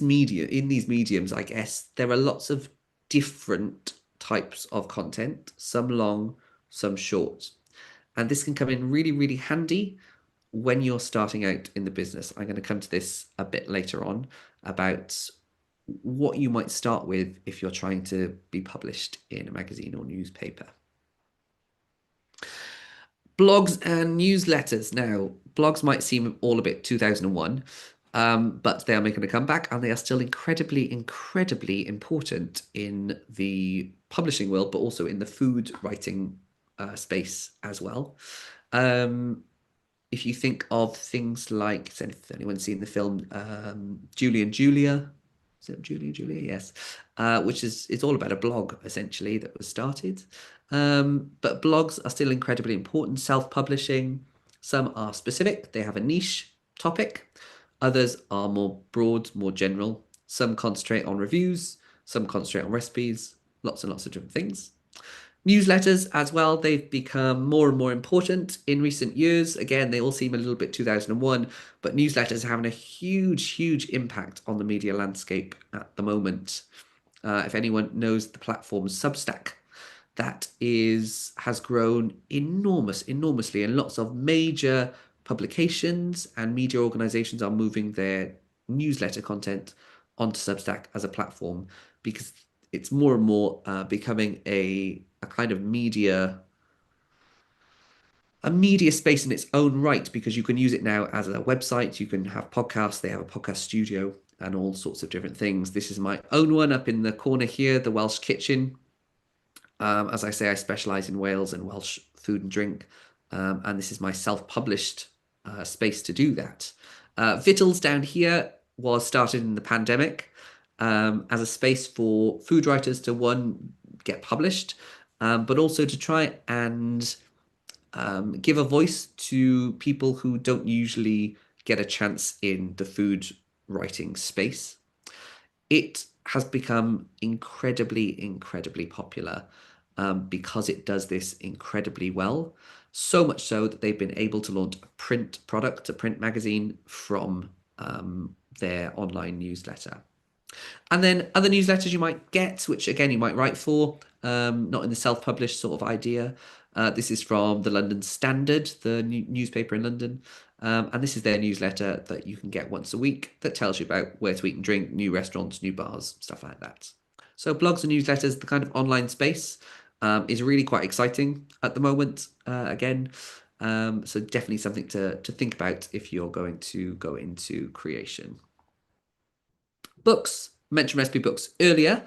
mediums, I guess, there are lots of different types of content, some long, some short. And this can come in really, really handy when you're starting out in the business. I'm going to come to this a bit later on about what you might start with if you're trying to be published in a magazine or newspaper. Blogs and newsletters. Now, blogs might seem all a bit 2001, but they are making a comeback and they are still incredibly, incredibly important in the publishing world, but also in the food writing space as well. If you think of things like, if anyone's seen the film Julie and Julia, is it Julie and Julia? Yes, which is, it's all about a blog essentially that was started. But blogs are still incredibly important. Self-publishing, some are specific, they have a niche topic. Others are more broad, more general. Some concentrate on reviews, some concentrate on recipes, lots and lots of different things. Newsletters as well, they've become more and more important in recent years. Again, they all seem a little bit 2001, but newsletters are having a huge, huge impact on the media landscape at the moment. If anyone knows the platform Substack, that has grown enormously, and lots of major publications and media organizations are moving their newsletter content onto Substack as a platform because it's more and more becoming a kind of media space in its own right, because you can use it now as a website. You can have podcasts. They have a podcast studio and all sorts of different things. This is my own one up in the corner here, the Welsh Kitchen. As I say, I specialize in Wales and Welsh food and drink. And this is my self-published space to do that. Vittles down here was started in the pandemic as a space for food writers to, one, get published, but also to try and give a voice to people who don't usually get a chance in the food writing space. It has become incredibly, incredibly popular because it does this incredibly well. So much so that they've been able to launch a print product, a print magazine from their online newsletter. And then other newsletters you might get, which again you might write for, not in the self-published sort of idea. This is from the London Standard, the newspaper in London. And this is their newsletter that you can get once a week that tells you about where to eat and drink, new restaurants, new bars, stuff like that. So blogs and newsletters, the kind of online space, is really quite exciting at the moment. Again, So definitely something to think about if you're going to go into creation. Books. Mentioned recipe books earlier.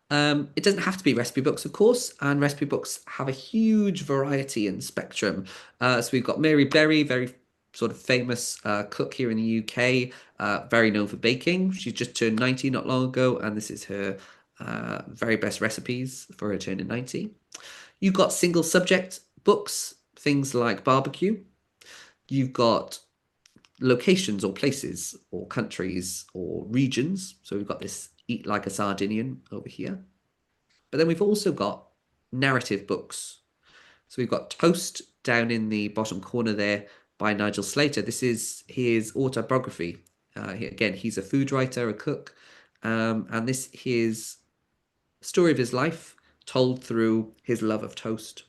It doesn't have to be recipe books, of course, and recipe books have a huge variety and spectrum. So we've got Mary Berry, very sort of famous cook here in the UK, very known for baking. She's just turned 90 not long ago, and this is her very best recipes for her turning 90. You've got single subject books, things like barbecue. You've got locations or places or countries or regions. So we've got this Eat Like a Sardinian over here. But then we've also got narrative books. So we've got Toast down in the bottom corner there by Nigel Slater. This is his autobiography. Again, he's a food writer, a cook, and this is his story of his life told through his love of toast.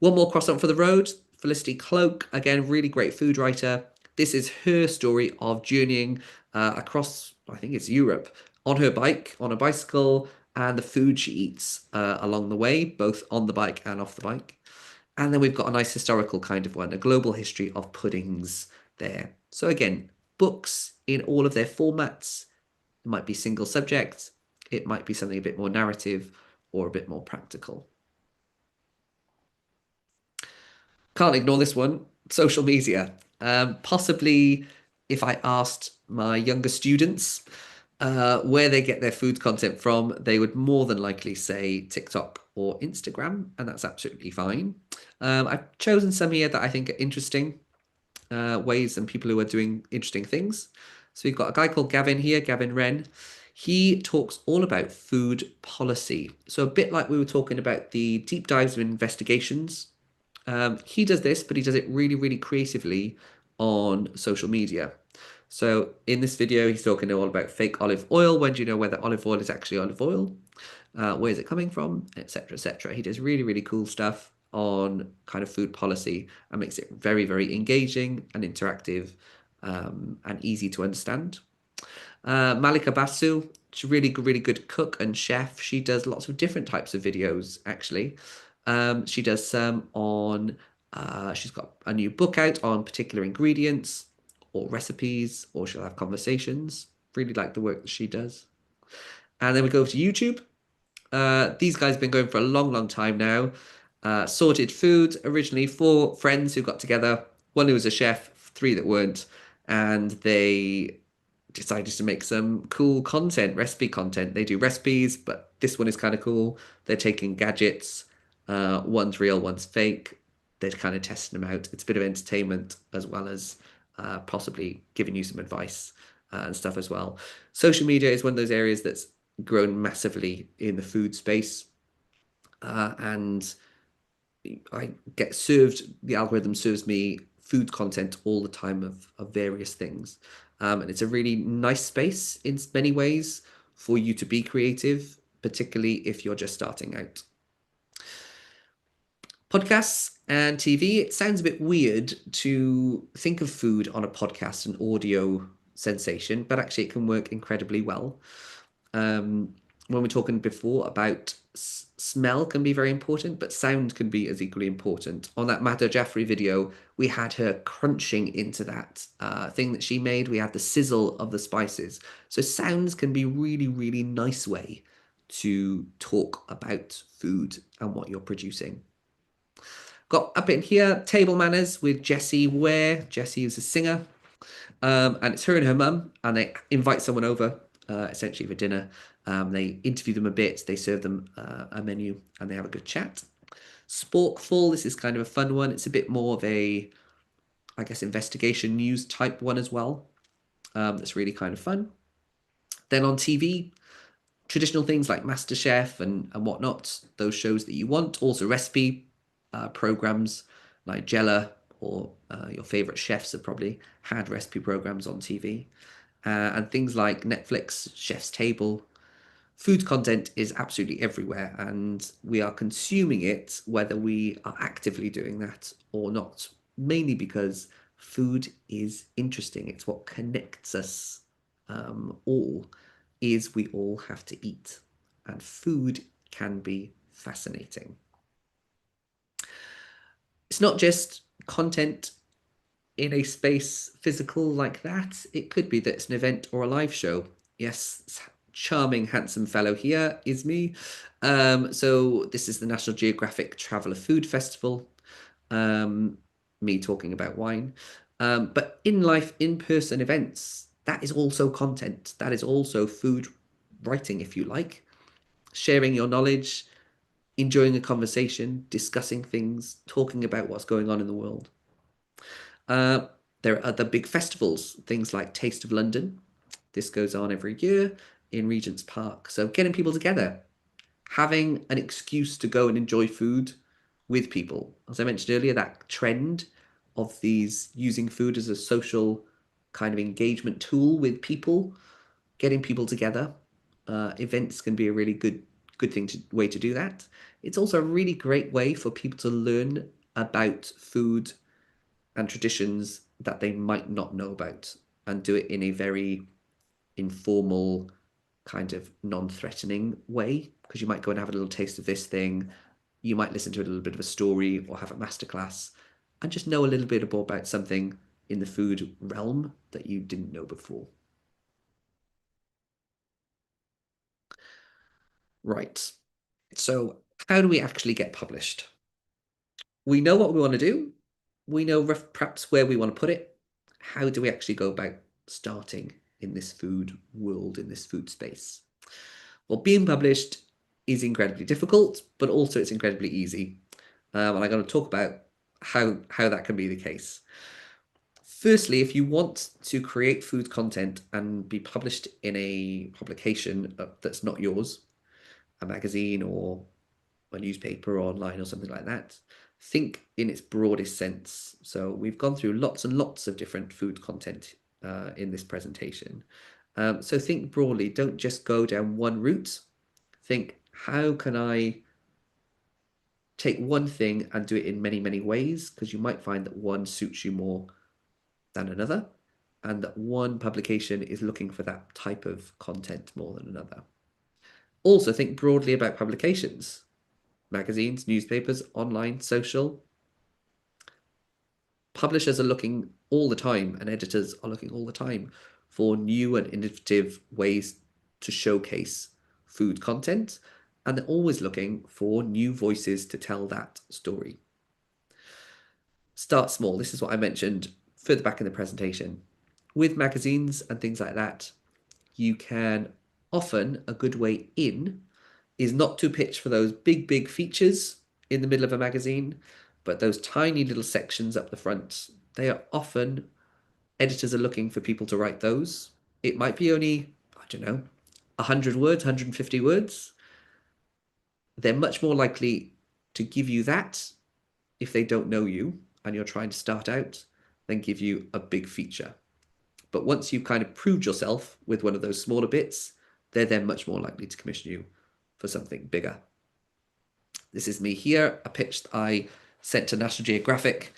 One more cross up for the road, Felicity Cloak, again, really great food writer. This is her story of journeying across, I think it's Europe, on her bike, on a bicycle, and the food she eats along the way, both on the bike and off the bike. And then we've got a nice historical kind of one, a global history of puddings there. So again, books in all of their formats. It might be single subject, it might be something a bit more narrative or a bit more practical. Can't ignore this one, social media. Possibly if I asked my younger students where they get their food content from, they would more than likely say TikTok or Instagram, and that's absolutely fine. I've chosen some here that I think are interesting ways and people who are doing interesting things. So we've got a guy called Gavin here, Gavin Wren. He talks all about food policy. So a bit like we were talking about the deep dives of investigations. He does this, but he does it really, really creatively on social media. So in this video, he's talking all about fake olive oil. When do you know whether olive oil is actually olive oil? Where is it coming from? Etc. etc. He does really, really cool stuff on kind of food policy and makes it very, very engaging and interactive and easy to understand. Malika Basu, she's a really, really good cook and chef. She does lots of different types of videos, actually. She does some on, she's got a new book out on particular ingredients or recipes, or she'll have conversations. Really like the work that she does. And then we go to YouTube. These guys have been going for a long, long time now. Sorted Food, originally 4 friends who got together, 1 who was a chef, 3 that weren't, and they decided to make some cool content, recipe content. They do recipes, but this one is kind of cool. They're taking gadgets, one's real, one's fake. They're kind of testing them out. It's a bit of entertainment as well as possibly giving you some advice and stuff as well. Social media is one of those areas that's grown massively in the food space, and I get served, the algorithm serves me food content all the time of various things, and it's a really nice space in many ways for you to be creative, particularly if you're just starting out. Podcasts and TV, it sounds a bit weird to think of food on a podcast, an audio sensation, but actually it can work incredibly well. When we're talking before about smell can be very important, but sound can be as equally important. On that Madhur Jaffrey video, we had her crunching into that thing that she made. We had the sizzle of the spices. So sounds can be really, really nice way to talk about food and what you're producing. Got up in here, Table Manners with Jessie Ware. Jessie is a singer. And it's her and her mum, and they invite someone over, essentially for dinner. They interview them a bit, they serve them a menu, and they have a good chat. Sporkful, this is kind of a fun one. It's a bit more of a, I guess, investigation news type one as well. That's really kind of fun. Then on TV, traditional things like MasterChef and whatnot, those shows that you want. Also recipe programs like Jella, or your favorite chefs have probably had recipe programs on TV. And things like Netflix, Chef's Table. Food content is absolutely everywhere, and we are consuming it whether we are actively doing that or not, mainly because food is interesting. It's what connects us all, is we all have to eat, and food can be fascinating. It's not just content in a space physical like that. It could be that it's an event or a live show. Yes, charming, handsome fellow here is me. So this is the National Geographic Traveller Food Festival. Me talking about wine. But in life, in-person events, that is also content. That is also food writing, if you like. Sharing your knowledge, enjoying a conversation, discussing things, talking about what's going on in the world. There are other big festivals, things like Taste of London. This goes on every year in Regent's Park. So getting people together, having an excuse to go and enjoy food with people. As I mentioned earlier, that trend of these using food as a social kind of engagement tool with people, getting people together. Events can be a really good way to do that. It's also a really great way for people to learn about food and traditions that they might not know about, and do it in a very informal, kind of non-threatening way, because you might go and have a little taste of this thing, you might listen to a little bit of a story or have a masterclass and just know a little bit more about something in the food realm that you didn't know before. Right. So how do we actually get published? We know what we want to do. We know perhaps where we want to put it. How do we actually go about starting in this food world, in this food space? Well, being published is incredibly difficult, but also it's incredibly easy. And I'm going to talk about how that can be the case. Firstly, if you want to create food content and be published in a publication that's not yours, a magazine or a newspaper or online or something like that, think in its broadest sense. So we've gone through lots and lots of different food content in this presentation. So think broadly, don't just go down one route. Think, how can I take one thing and do it in many, many ways? Because you might find that one suits you more than another, and that one publication is looking for that type of content more than another. Also think broadly about publications. Magazines, newspapers, online, social. Publishers are looking all the time, and editors are looking all the time for new and innovative ways to showcase food content, and they're always looking for new voices to tell that story. Start small. This is what I mentioned further back in the presentation. With magazines and things like that, you can often, a good way in is not to pitch for those big features in the middle of a magazine, but those tiny little sections up the front. They are often, editors are looking for people to write those. It might be only, I don't know, 100 words, 150 words. They're much more likely to give you that if they don't know you and you're trying to start out, than give you a big feature. But once you've kind of proved yourself with one of those smaller bits, they're then much more likely to commission you for something bigger. This is me here, a pitch that I sent to National Geographic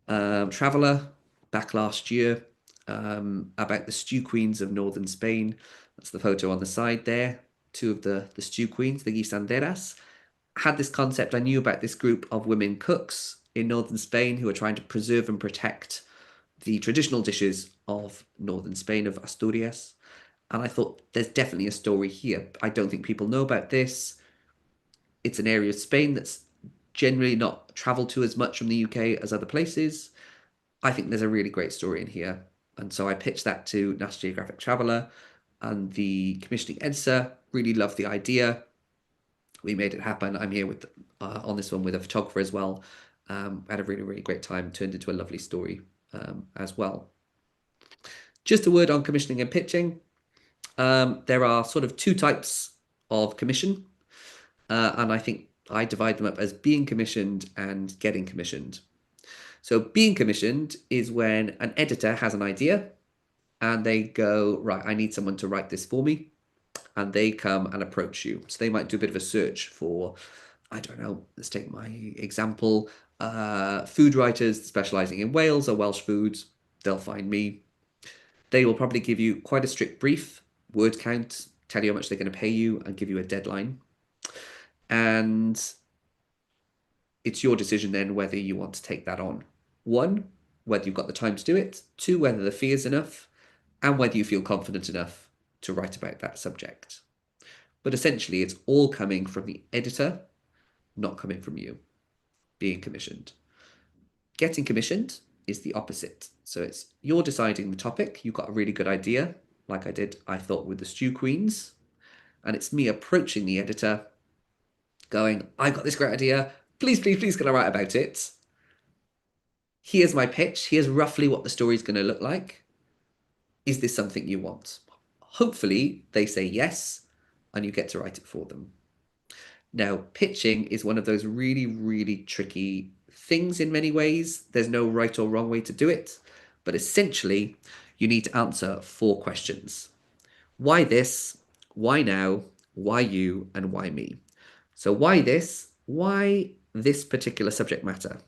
Traveller back last year about the stew queens of northern Spain. That's the photo on the side there, two of the stew queens, the guisanderas. I had this concept, I knew about this group of women cooks in northern Spain who are trying to preserve and protect the traditional dishes of northern Spain, of Asturias. And I thought, there's definitely a story here. I don't think people know about this. It's an area of Spain that's generally not travelled to as much from the UK as other places. I think there's a really great story in here. And so I pitched that to National Geographic Traveller, and the commissioning editor really loved the idea. We made it happen. I'm here with on this one with a photographer as well. Had a really great time, turned into a lovely story as well. Just a word on commissioning and pitching. There are sort of two types of commission, and I think I divide them up as being commissioned and getting commissioned. So being commissioned is when an editor has an idea and they go, right, I need someone to write this for me. And they come and approach you. So they might do a bit of a search for, I don't know, let's take my example, food writers specializing in Wales or Welsh foods. They'll find me. They will probably give you quite a strict brief, word count, tell you how much they're going to pay you, and give you a deadline. And it's your decision then whether you want to take that on. 1, whether you've got the time to do it. 2, whether the fee is enough, and whether you feel confident enough to write about that subject. But essentially, it's all coming from the editor, not coming from you being commissioned. Getting commissioned is the opposite. So it's you're deciding the topic. You've got a really good idea, like I thought with the Stew Queens. And it's me approaching the editor going, I've got this great idea. Please, please, please, can I write about it? Here's my pitch. Here's roughly what the story's going to look like. Is this something you want? Hopefully they say yes, and you get to write it for them. Now, pitching is one of those really, really tricky things in many ways. There's no right or wrong way to do it, but essentially you need to answer 4 questions. Why this? Why now? Why you? And why me? So why this? Why this particular subject matter?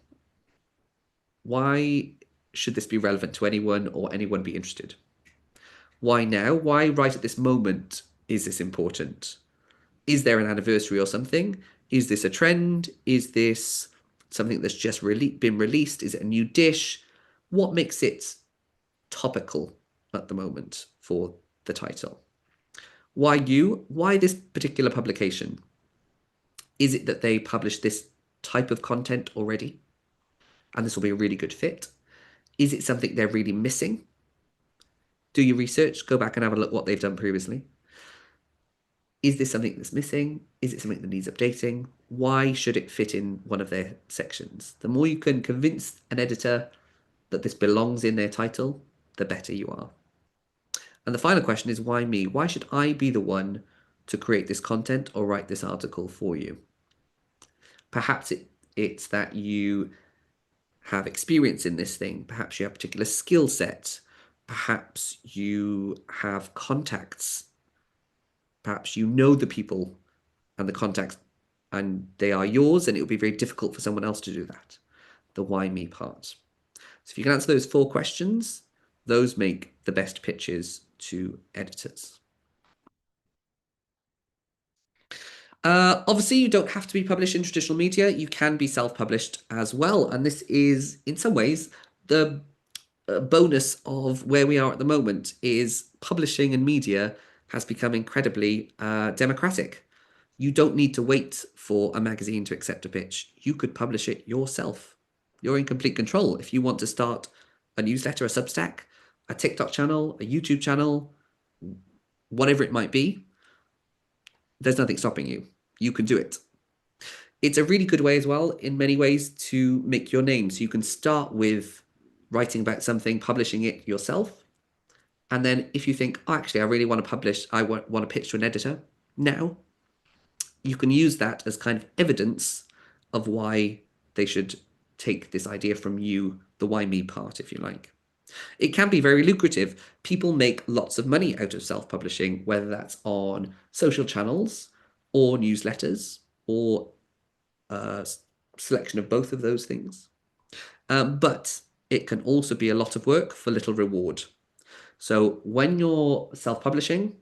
Why should this be relevant to anyone or anyone be interested? Why now? Why right at this moment is this important? Is there an anniversary or something? Is this a trend? Is this something that's just been released? Is it a new dish? What makes it topical at the moment for the title? Why you? Why this particular publication? Is it that they publish this type of content already? And this will be a really good fit. Is it something they're really missing? Do your research, go back and have a look what they've done previously. Is this something that's missing? Is it something that needs updating? Why should it fit in one of their sections? The more you can convince an editor that this belongs in their title, the better you are. And the final question is, why me? Why should I be the one to create this content or write this article for you? Perhaps it's that you have experience in this thing. Perhaps you have a particular skill set. Perhaps you have contacts. Perhaps you know the people and the contacts and they are yours, and it would be very difficult for someone else to do that. The why me part. So if you can answer those 4 questions, those make the best pitches to editors. Obviously, you don't have to be published in traditional media. You can be self-published as well. And this is, in some ways, the bonus of where we are at the moment is publishing and media has become incredibly democratic. You don't need to wait for a magazine to accept a pitch. You could publish it yourself. You're in complete control. If you want to start a newsletter, a Substack, a TikTok channel, a YouTube channel, whatever it might be, there's nothing stopping you. You can do it. It's a really good way as well, in many ways, to make your name. So you can start with writing about something, publishing it yourself. And then if you think, oh, actually, I really want to publish, I want to pitch to an editor now, you can use that as kind of evidence of why they should take this idea from you, the why me part, if you like. It can be very lucrative. People make lots of money out of self-publishing, whether that's on social channels or newsletters or a selection of both of those things. But it can also be a lot of work for little reward. So when you're self-publishing,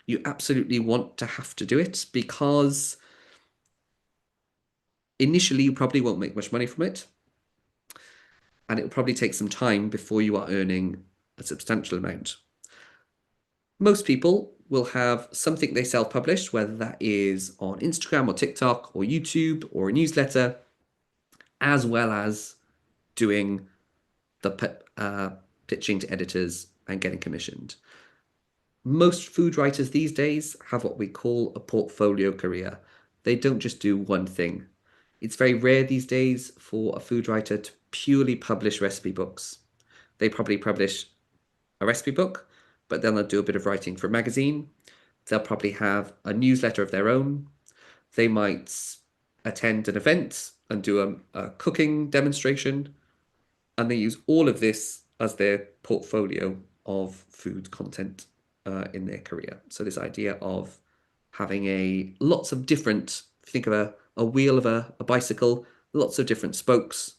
you absolutely want to have to do it, because initially you probably won't make much money from it. And it will probably take some time before you are earning a substantial amount. Most people will have something they self-publish, whether that is on Instagram or TikTok or YouTube or a newsletter, as well as doing the pitching to editors and getting commissioned. Most food writers these days have what we call a portfolio career. They don't just do one thing. It's very rare these days for a food writer to purely publish recipe books. They probably publish a recipe book, but then they'll do a bit of writing for a magazine. They'll probably have a newsletter of their own. They might attend an event and do a cooking demonstration. And they use all of this as their portfolio of food content in their career. So this idea of having lots of different, if you think of a wheel of a bicycle, lots of different spokes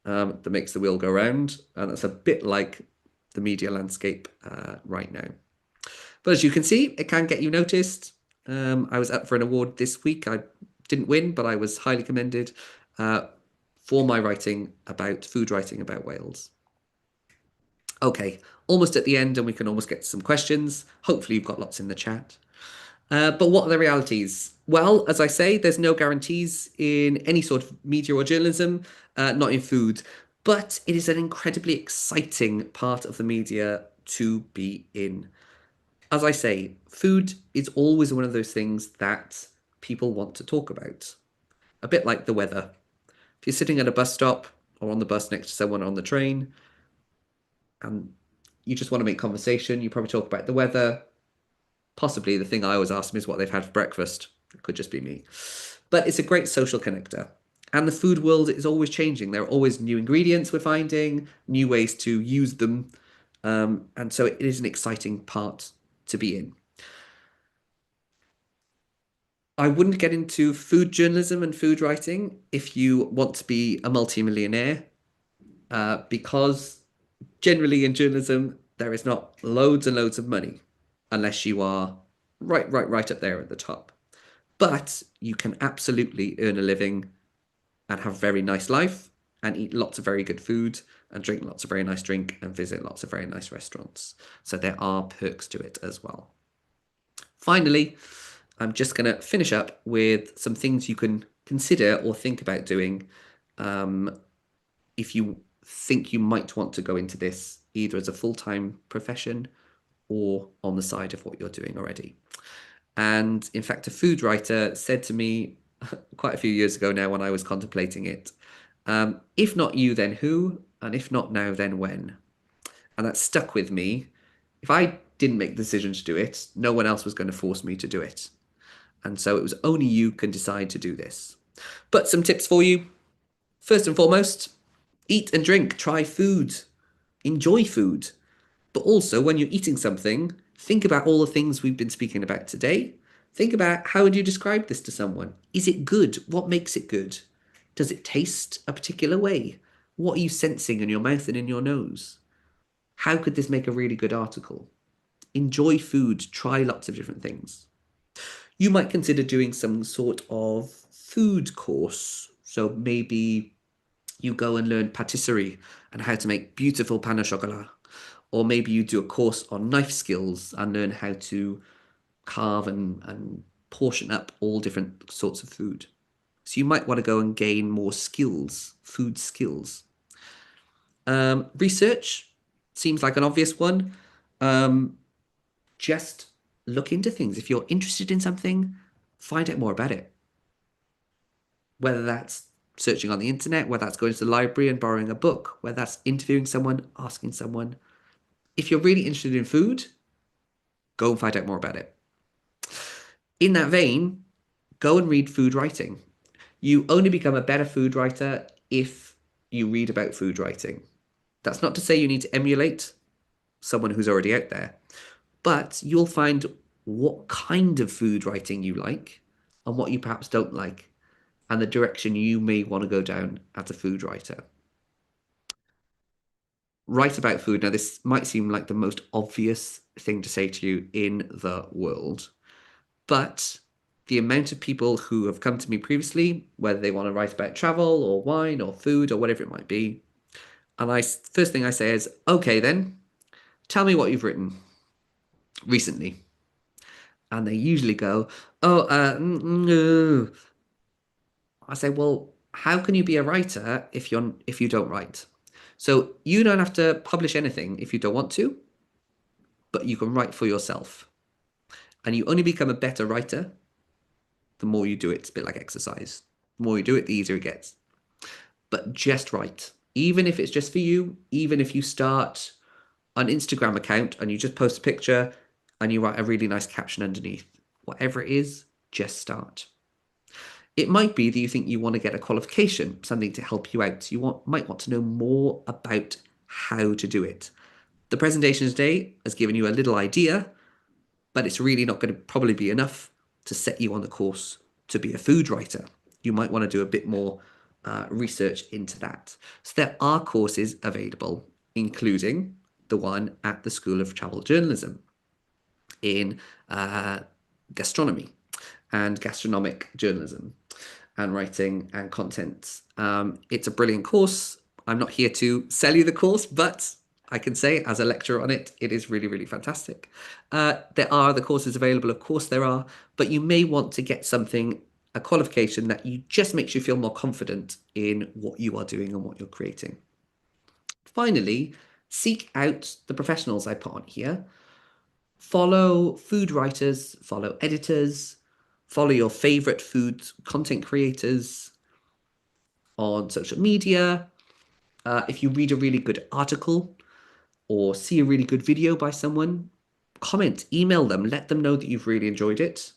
that makes the wheel go round. And that's a bit like the media landscape right now. But as you can see, it can get you noticed. I was up for an award this week. I didn't win, but I was highly commended for my writing about food writing about Wales. Okay, almost at the end, and we can almost get to some questions. Hopefully you've got lots in the chat. But what are the realities? Well, as I say, there's no guarantees in any sort of media or journalism, not in food. But it is an incredibly exciting part of the media to be in. As I say, food is always one of those things that people want to talk about. A bit like the weather. If you're sitting at a bus stop or on the bus next to someone on the train and you just want to make conversation, you probably talk about the weather. Possibly the thing I always ask them is what they've had for breakfast. It could just be me. But it's a great social connector. And the food world is always changing. There are always new ingredients we're finding, new ways to use them. And so it is an exciting part to be in. I wouldn't get into food journalism and food writing if you want to be a multimillionaire, because generally in journalism, there is not loads and loads of money unless you are right up there at the top. But you can absolutely earn a living and have a very nice life and eat lots of very good food and drink lots of very nice drink and visit lots of very nice restaurants. So there are perks to it as well. Finally, I'm just going to finish up with some things you can consider or think about doing if you think you might want to go into this either as a full-time profession or on the side of what you're doing already. And in fact, a food writer said to me quite a few years ago now when I was contemplating it, if not you, then who? And if not now, then when? And that stuck with me. If I didn't make the decision to do it, no one else was going to force me to do it. And so it was only you can decide to do this. But some tips for you. First and foremost, eat and drink, try food, enjoy food. But also when you're eating something, think about all the things we've been speaking about today. Think about how would you describe this to someone? Is it good? What makes it good? Does it taste a particular way? What are you sensing in your mouth and in your nose? How could this make a really good article? Enjoy food, try lots of different things. You might consider doing some sort of food course. So maybe you go and learn patisserie and how to make beautiful pain au chocolat. Or maybe you do a course on knife skills and learn how to carve and portion up all different sorts of food. So you might want to go and gain more skills, food skills. Research seems like an obvious one. Just look into things. If you're interested in something, find out more about it. Whether that's searching on the internet, whether that's going to the library and borrowing a book, whether that's interviewing someone, asking someone. If you're really interested in food, go and find out more about it. In that vein, go and read food writing. You only become a better food writer if you read about food writing. That's not to say you need to emulate someone who's already out there, but you'll find what kind of food writing you like and what you perhaps don't like, and the direction you may want to go down as a food writer. Write about food. Now, this might seem like the most obvious thing to say to you in the world, but the amount of people who have come to me previously, whether they want to write about travel or wine or food or whatever it might be, and first thing I say is, okay then, tell me what you've written recently. And they usually go, no. I say, well, how can you be a writer if you don't write? So you don't have to publish anything if you don't want to, but you can write for yourself. And you only become a better writer the more you do it. It's a bit like exercise. The more you do it, the easier it gets. But just write. Even if it's just for you, even if you start an Instagram account and you just post a picture and you write a really nice caption underneath, whatever it is, just start. It might be that you think you want to get a qualification, something to help you out. You might want to know more about how to do it. The presentation today has given you a little idea, but it's really not going to probably be enough to set you on the course to be a food writer. You might want to do a bit more research into that. So there are courses available, including the one at the School of Travel Journalism in gastronomy and gastronomic journalism. and writing and content. It's a brilliant course. I'm not here to sell you the course, but I can say as a lecturer on it, it is really, really fantastic. There are other courses available, of course there are, but you may want to get something, a qualification that you just makes you feel more confident in what you are doing and what you're creating. Finally, seek out the professionals I put on here. Follow food writers, follow editors, follow your favorite food content creators on social media. If you read a really good article or see a really good video by someone, comment, email them, let them know that you've really enjoyed it.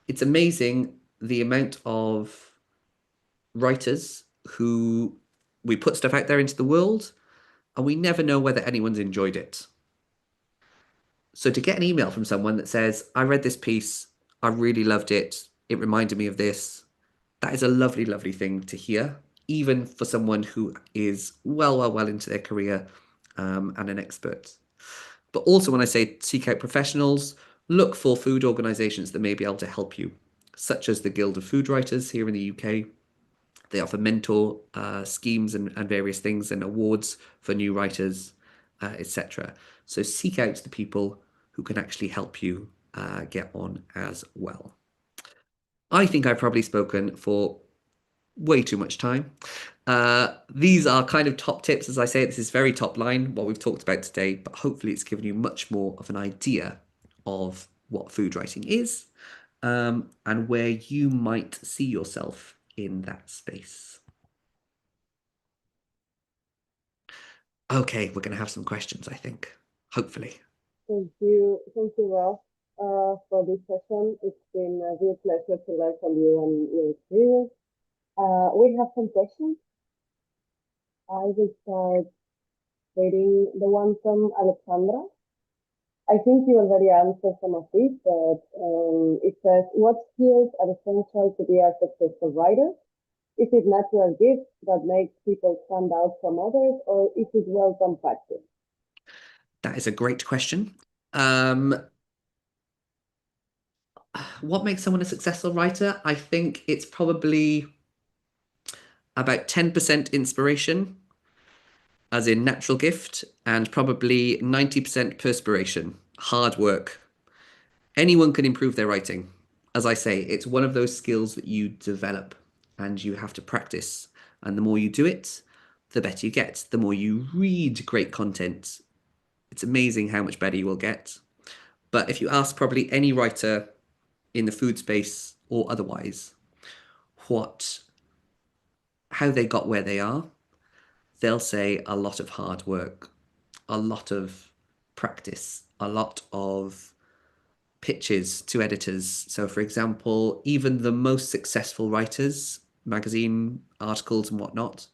It's amazing the amount of writers who we put stuff out there into the world and we never know whether anyone's enjoyed it. So to get an email from someone that says, I read this piece, I really loved it, it reminded me of this, that is a lovely, lovely thing to hear, even for someone who is well into their career and an expert. But also when I say seek out professionals, look for food organisations that may be able to help you, such as the Guild of Food Writers here in the UK. They offer mentor schemes and various things and awards for new writers, etc. So seek out the people who can actually help you get on as well. I think I've probably spoken for way too much time. These are kind of top tips. As I say, this is very top line, what we've talked about today, but hopefully it's given you much more of an idea of what food writing is and where you might see yourself in that space. Okay, we're going to have some questions, I think, hopefully. Thank you, Ross, for this session. It's been a real pleasure to learn from you and your experience. We have some questions. I will start reading the one from Alexandra. I think you already answered some of these, but it says, what skills are essential to be a successful writer? Is it natural gift that makes people stand out from others, or is it well-done practice? That is a great question. What makes someone a successful writer? I think it's probably about 10% inspiration, as in natural gift, and probably 90% perspiration, hard work. Anyone can improve their writing. As I say, it's one of those skills that you develop and you have to practice. And the more you do it, the better you get. The more you read great content, it's amazing how much better you will get. But if you ask probably any writer in the food space or otherwise, how they got where they are, they'll say a lot of hard work, a lot of practice, a lot of pitches to editors. So for example, even the most successful writers, magazine articles and whatnot,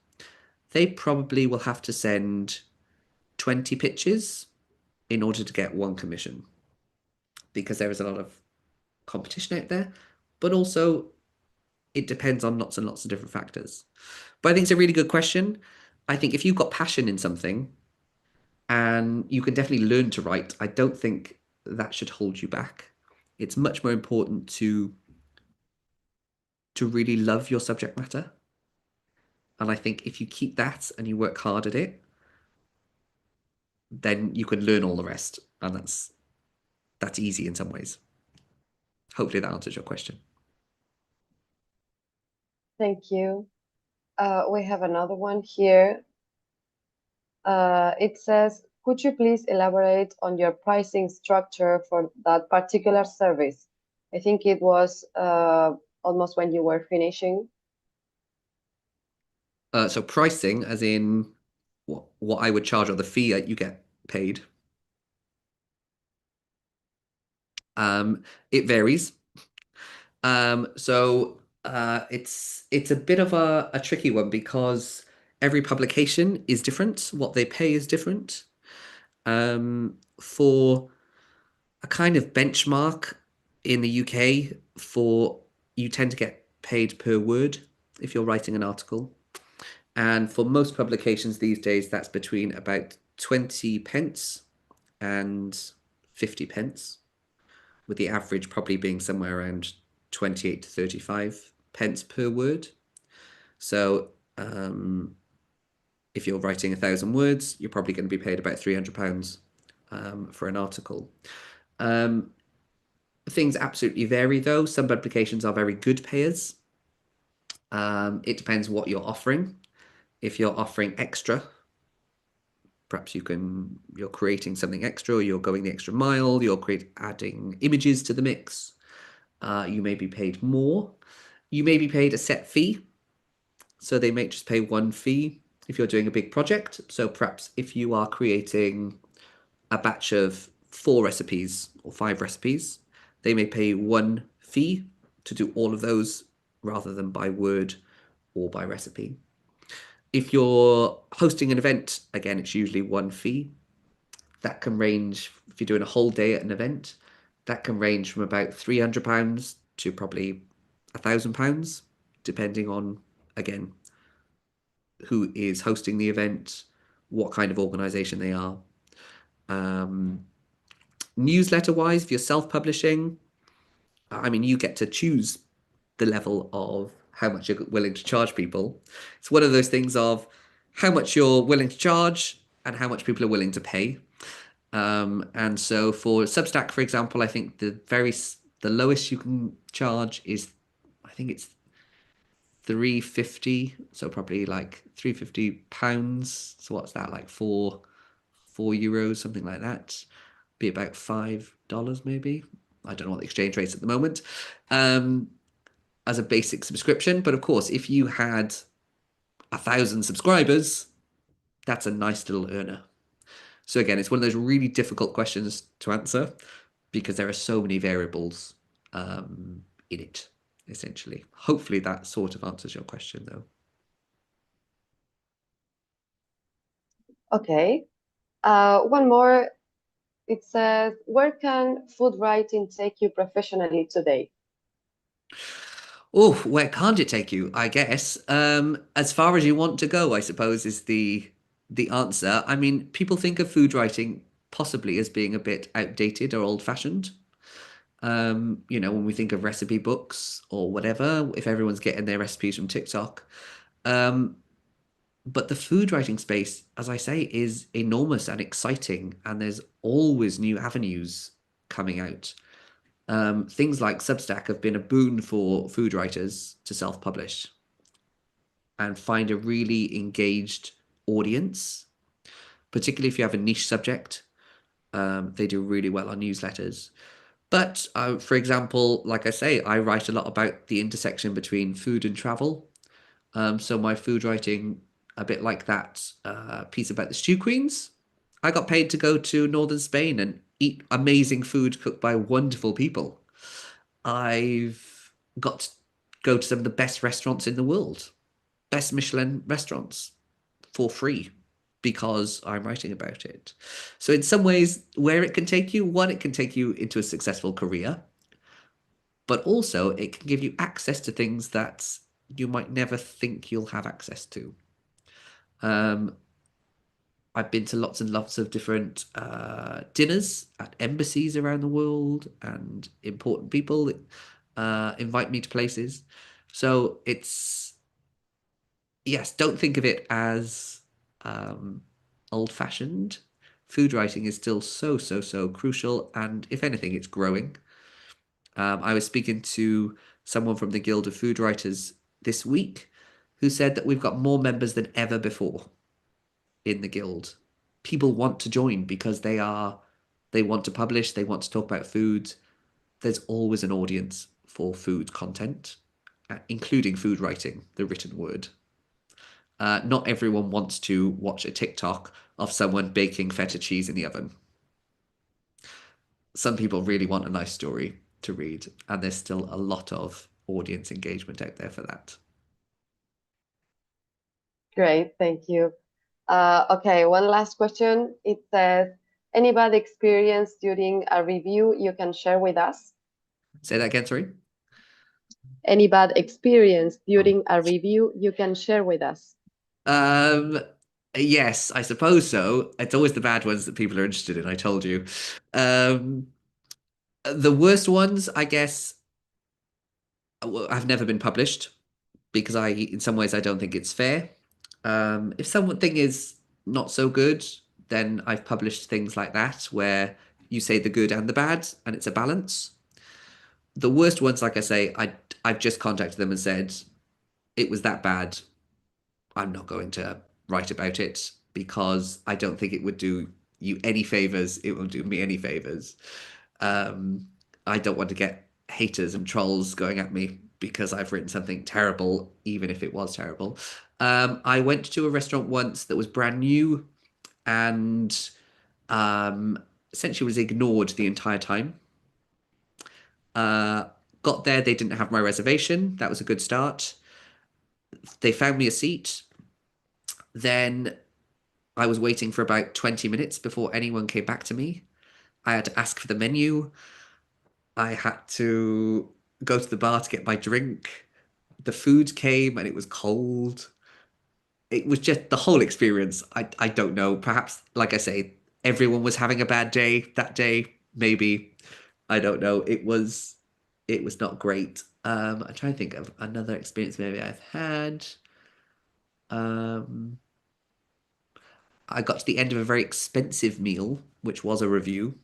they probably will have to send 20 pitches in order to get one commission, because there is a lot of competition out there, but also it depends on lots and lots of different factors. But I think it's a really good question. I think if you've got passion in something and you can definitely learn to write, I don't think that should hold you back. It's much more important to really love your subject matter. And I think if you keep that and you work hard at it, then you can learn all the rest. And that's easy in some ways. Hopefully that answers your question. Thank you. We have another one here. It says, could you please elaborate on your pricing structure for that particular service? I think it was almost when you were finishing. So pricing, as in what I would charge or the fee that you get paid. It varies. It's a bit of a tricky one because every publication is different. What they pay is different. For a kind of benchmark in the UK, you tend to get paid per word if you're writing an article. And for most publications these days, that's between about 20 pence and 50 pence, with the average probably being somewhere around 28 to 35. pence per word. So if you're writing 1,000 words, you're probably going to be paid about £300 for an article. Things absolutely vary, though. Some publications are very good payers. It depends what you're offering. If you're offering extra, perhaps you're creating something extra, or you're going the extra mile, you're adding images to the mix. You may be paid more. You may be paid a set fee. So they may just pay one fee if you're doing a big project. So perhaps if you are creating a batch of 4 recipes or 5 recipes, they may pay one fee to do all of those rather than by word or by recipe. If you're hosting an event, again, it's usually one fee. That can range, if you're doing a whole day at an event, that can range from about £300 to probably £1,000, depending on, again, who is hosting the event, what kind of organization they are. Newsletter wise, if you're self-publishing, I mean, you get to choose the level of how much you're willing to charge people. It's one of those things of how much you're willing to charge and how much people are willing to pay. And so for Substack, for example, I think the lowest you can charge is, I think it's £350, so probably like £350. So what's that, like €4, something like that? Be about $5 maybe. I don't know what the exchange rate's at the moment. As a basic subscription, but of course, if you had 1,000 subscribers, that's a nice little earner. So again, it's one of those really difficult questions to answer because there are so many variables in it, essentially. Hopefully that sort of answers your question, though. Okay. One more. It says, where can food writing take you professionally today? Oh, where can't it take you? I guess as far as you want to go, I suppose, is the answer. I mean, people think of food writing possibly as being a bit outdated or old-fashioned. When we think of recipe books or whatever, if everyone's getting their recipes from TikTok. But the food writing space, as I say, is enormous and exciting, and there's always new avenues coming out. Things like Substack have been a boon for food writers to self-publish and find a really engaged audience, particularly if you have a niche subject. They do really well on newsletters. But for example, like I say, I write a lot about the intersection between food and travel. So my food writing, a bit like that piece about the stew queens, I got paid to go to northern Spain and eat amazing food cooked by wonderful people. I've got to go to some of the best restaurants in the world, best Michelin restaurants, for free because I'm writing about it. So in some ways, where it can take you, one, it can take you into a successful career, but also it can give you access to things that you might never think you'll have access to. I've been to lots and lots of different dinners at embassies around the world, and important people invite me to places. So it's, yes, don't think of it as old-fashioned. Food writing is still so crucial, and if anything, it's growing. I was speaking to someone from the Guild of Food Writers this week who said that we've got more members than ever before in the guild. People want to join because they want to publish, they want to talk about food. There's always an audience for food content, including food writing, the written word. Not everyone wants to watch a TikTok of someone baking feta cheese in the oven. Some people really want a nice story to read, and there's still a lot of audience engagement out there for that. Great, thank you. Okay, one last question. It says, any bad experience during a review you can share with us? Say that again, sorry. Any bad experience during a review you can share with us? Yes, I suppose so. It's always the bad ones that people are interested in, I told you. The worst ones, I guess, I've never been published because in some ways, I don't think it's fair. If something is not so good, then I've published things like that where you say the good and the bad, and it's a balance. The worst ones, like I say, I've just contacted them and said it was that bad. I'm not going to write about it because I don't think it would do you any favors. It won't do me any favors. I don't want to get haters and trolls going at me because I've written something terrible, even if it was terrible. I went to a restaurant once that was brand new and essentially was ignored the entire time. Got there, they didn't have my reservation. That was a good start. They found me a seat. Then I was waiting for about 20 minutes before anyone came back to me. I had to ask for the menu. I had to go to the bar to get my drink. The food came and it was cold. It was just the whole experience. I don't know. Perhaps, like I say, everyone was having a bad day that day. Maybe. I don't know. It was not great. I'm trying to think of another experience maybe I've had. I got to the end of a very expensive meal, which was a review,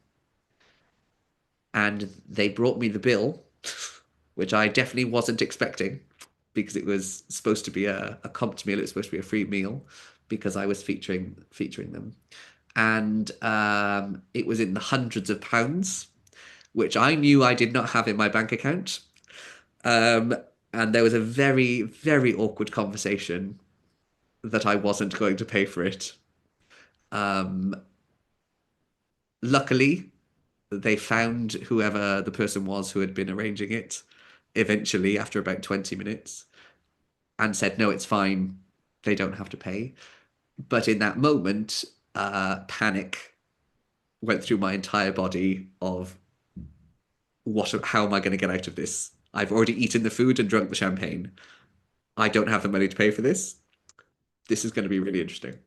and they brought me the bill, which I definitely wasn't expecting because it was supposed to be a comped meal. It was supposed to be a free meal because I was featuring them, and it was in the hundreds of pounds, which I knew I did not have in my bank account. And there was a very, very awkward conversation that I wasn't going to pay for it. Luckily, they found whoever the person was who had been arranging it eventually after about 20 minutes and said, no, it's fine. They don't have to pay. But in that moment, panic went through my entire body of how am I going to get out of this? I've already eaten the food and drunk the champagne. I don't have the money to pay for this. This is going to be really interesting.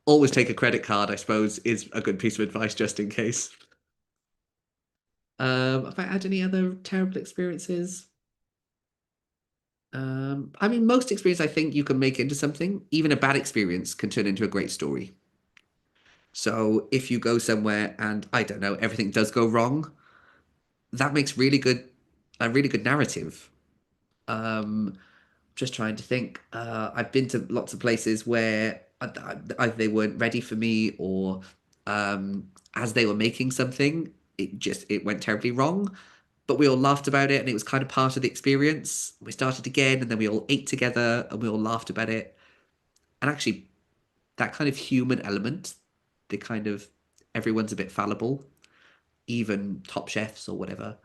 Always take a credit card, I suppose, is a good piece of advice just in case. Have I had any other terrible experiences? I mean, most experience I think you can make into something. Even a bad experience can turn into a great story. So if you go somewhere and I don't know, everything does go wrong, that makes a really good narrative. Just trying to think. I've been to lots of places where either they weren't ready for me or as they were making something, it went terribly wrong. But we all laughed about it and it was kind of part of the experience. We started again and then we all ate together and we all laughed about it. And actually, that kind of human element, the kind of everyone's a bit fallible, even top chefs or whatever.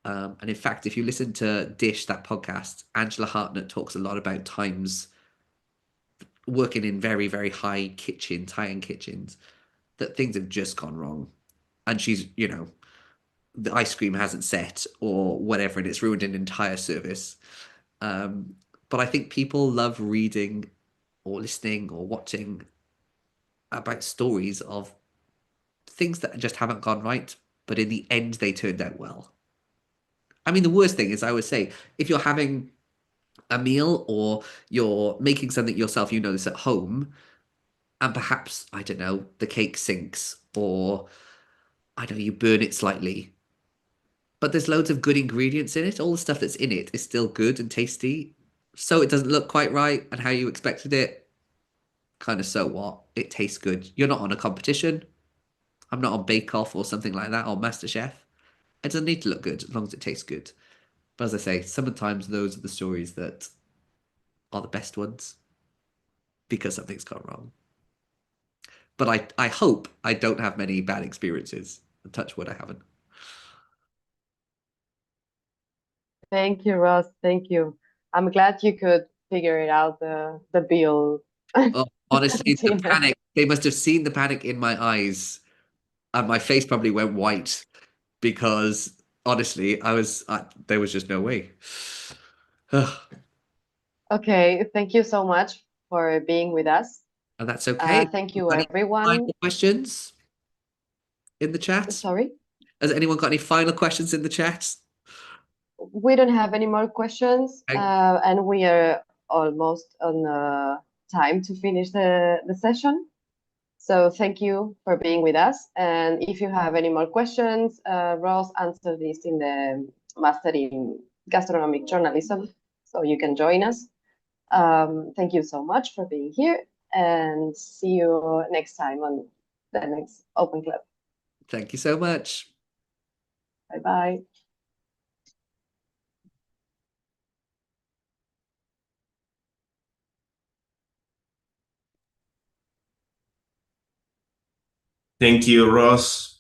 And in fact, if you listen to Dish, that podcast, Angela Hartnett talks a lot about times working in very, very high-end kitchens, that things have just gone wrong. And she's, the ice cream hasn't set or whatever, and it's ruined an entire service. But I think people love reading or listening or watching about stories of things that just haven't gone right, but in the end, they turned out well. I mean, the worst thing is, I would say, if you're having a meal or you're making something yourself, you know this at home, and perhaps, I don't know, the cake sinks or, I don't know, you burn it slightly. But there's loads of good ingredients in it. All the stuff that's in it is still good and tasty. So it doesn't look quite right and how you expected it. Kind of so what? It tastes good. You're not on a competition. I'm not on Bake Off or something like that or MasterChef. It doesn't need to look good as long as it tastes good. But as I say, sometimes those are the stories that are the best ones because something's gone wrong. But I hope I don't have many bad experiences. Touch wood, I haven't. Thank you, Ross. Thank you. I'm glad you could figure it out, the bill. Oh, honestly, the dinner. panic, they must have seen the panic in my eyes and my face probably went white because honestly, there was just no way. Okay, thank you so much for being with us. And that's okay. Thank you, Any everyone. final questions in the chat? Sorry? Has anyone got any final questions in the chat? we don't have any more questions, Okay. and we are almost on time to finish the session. So thank you for being with us. And if you have any more questions, Ross answered this in the Master in Gastronomic Journalism, so you can join us. Thank you so much for being here, and see you next time on the next Open Club. Thank you so much. Bye-bye. Thank you, Ross.